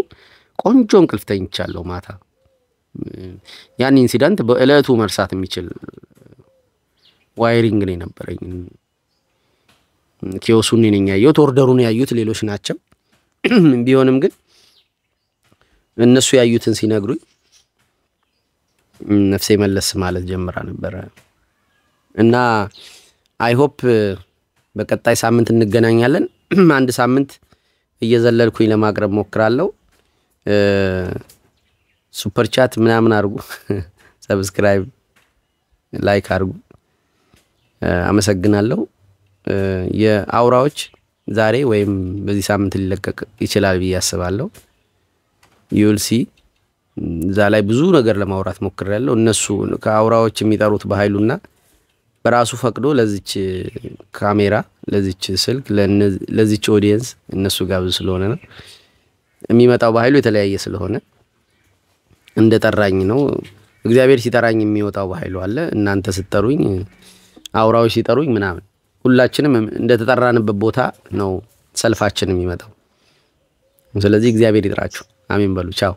ቆንጆ እንቅልፍ ተኝቻለሁ ማታ ያን ኢንሲደንት በእለቱ መርሳት የሚችል ዋይሪንግ ነው ነበርኝ ኪዮሱን ነኝ ያየሁት ኦርደሩን ያዩት ሌሎች ናቸው ቢሆንም ግን እነሱ ያዩትን ሲነግሩኝ ነፍሴ መለስ ማለት ጀምራ ነበር እና አይ ሆፕ በቀጣይ ሳምንት እንገናኛለን አንድ ሳምንት እየዘለልኩኝ ለማቅረብ ሞክራለሁ ሱፐር ቻት ምናምን አርጉ ሰብስክራይብ ላይክ አርጉ አመሰግናለሁ የአውራዎች ዛሬ ወይም በዚህ ሳምንት ሊለቀቅ ይችላል ብዬ አስባለሁ ዩልሲ ዛ ላይ ብዙ ነገር ለማውራት ሞክራለሁ እነሱ ከአውራዎች የሚጠሩት በኃይሉና በራሱ ፈቅዶ ለዚች ካሜራ ለዚች ስልክ ለዚች ኦዲየንስ እነሱ ጋር ስለሆነ ነው የሚመጣው በኃይሉ የተለያየ ስለሆነ እንደጠራኝ ነው እግዚአብሔር ሲጠራኝ የሚወጣው በኃይሉ አለ እናንተ ስትጠሩኝ አውራዎች ሲጠሩኝ ምናምን ሁላችንም እንደተጠራንበት ቦታ ነው ሰልፋችን የሚመጣው ስለዚህ እግዚአብሔር ይጥራችሁ አሜን በሉ ቻው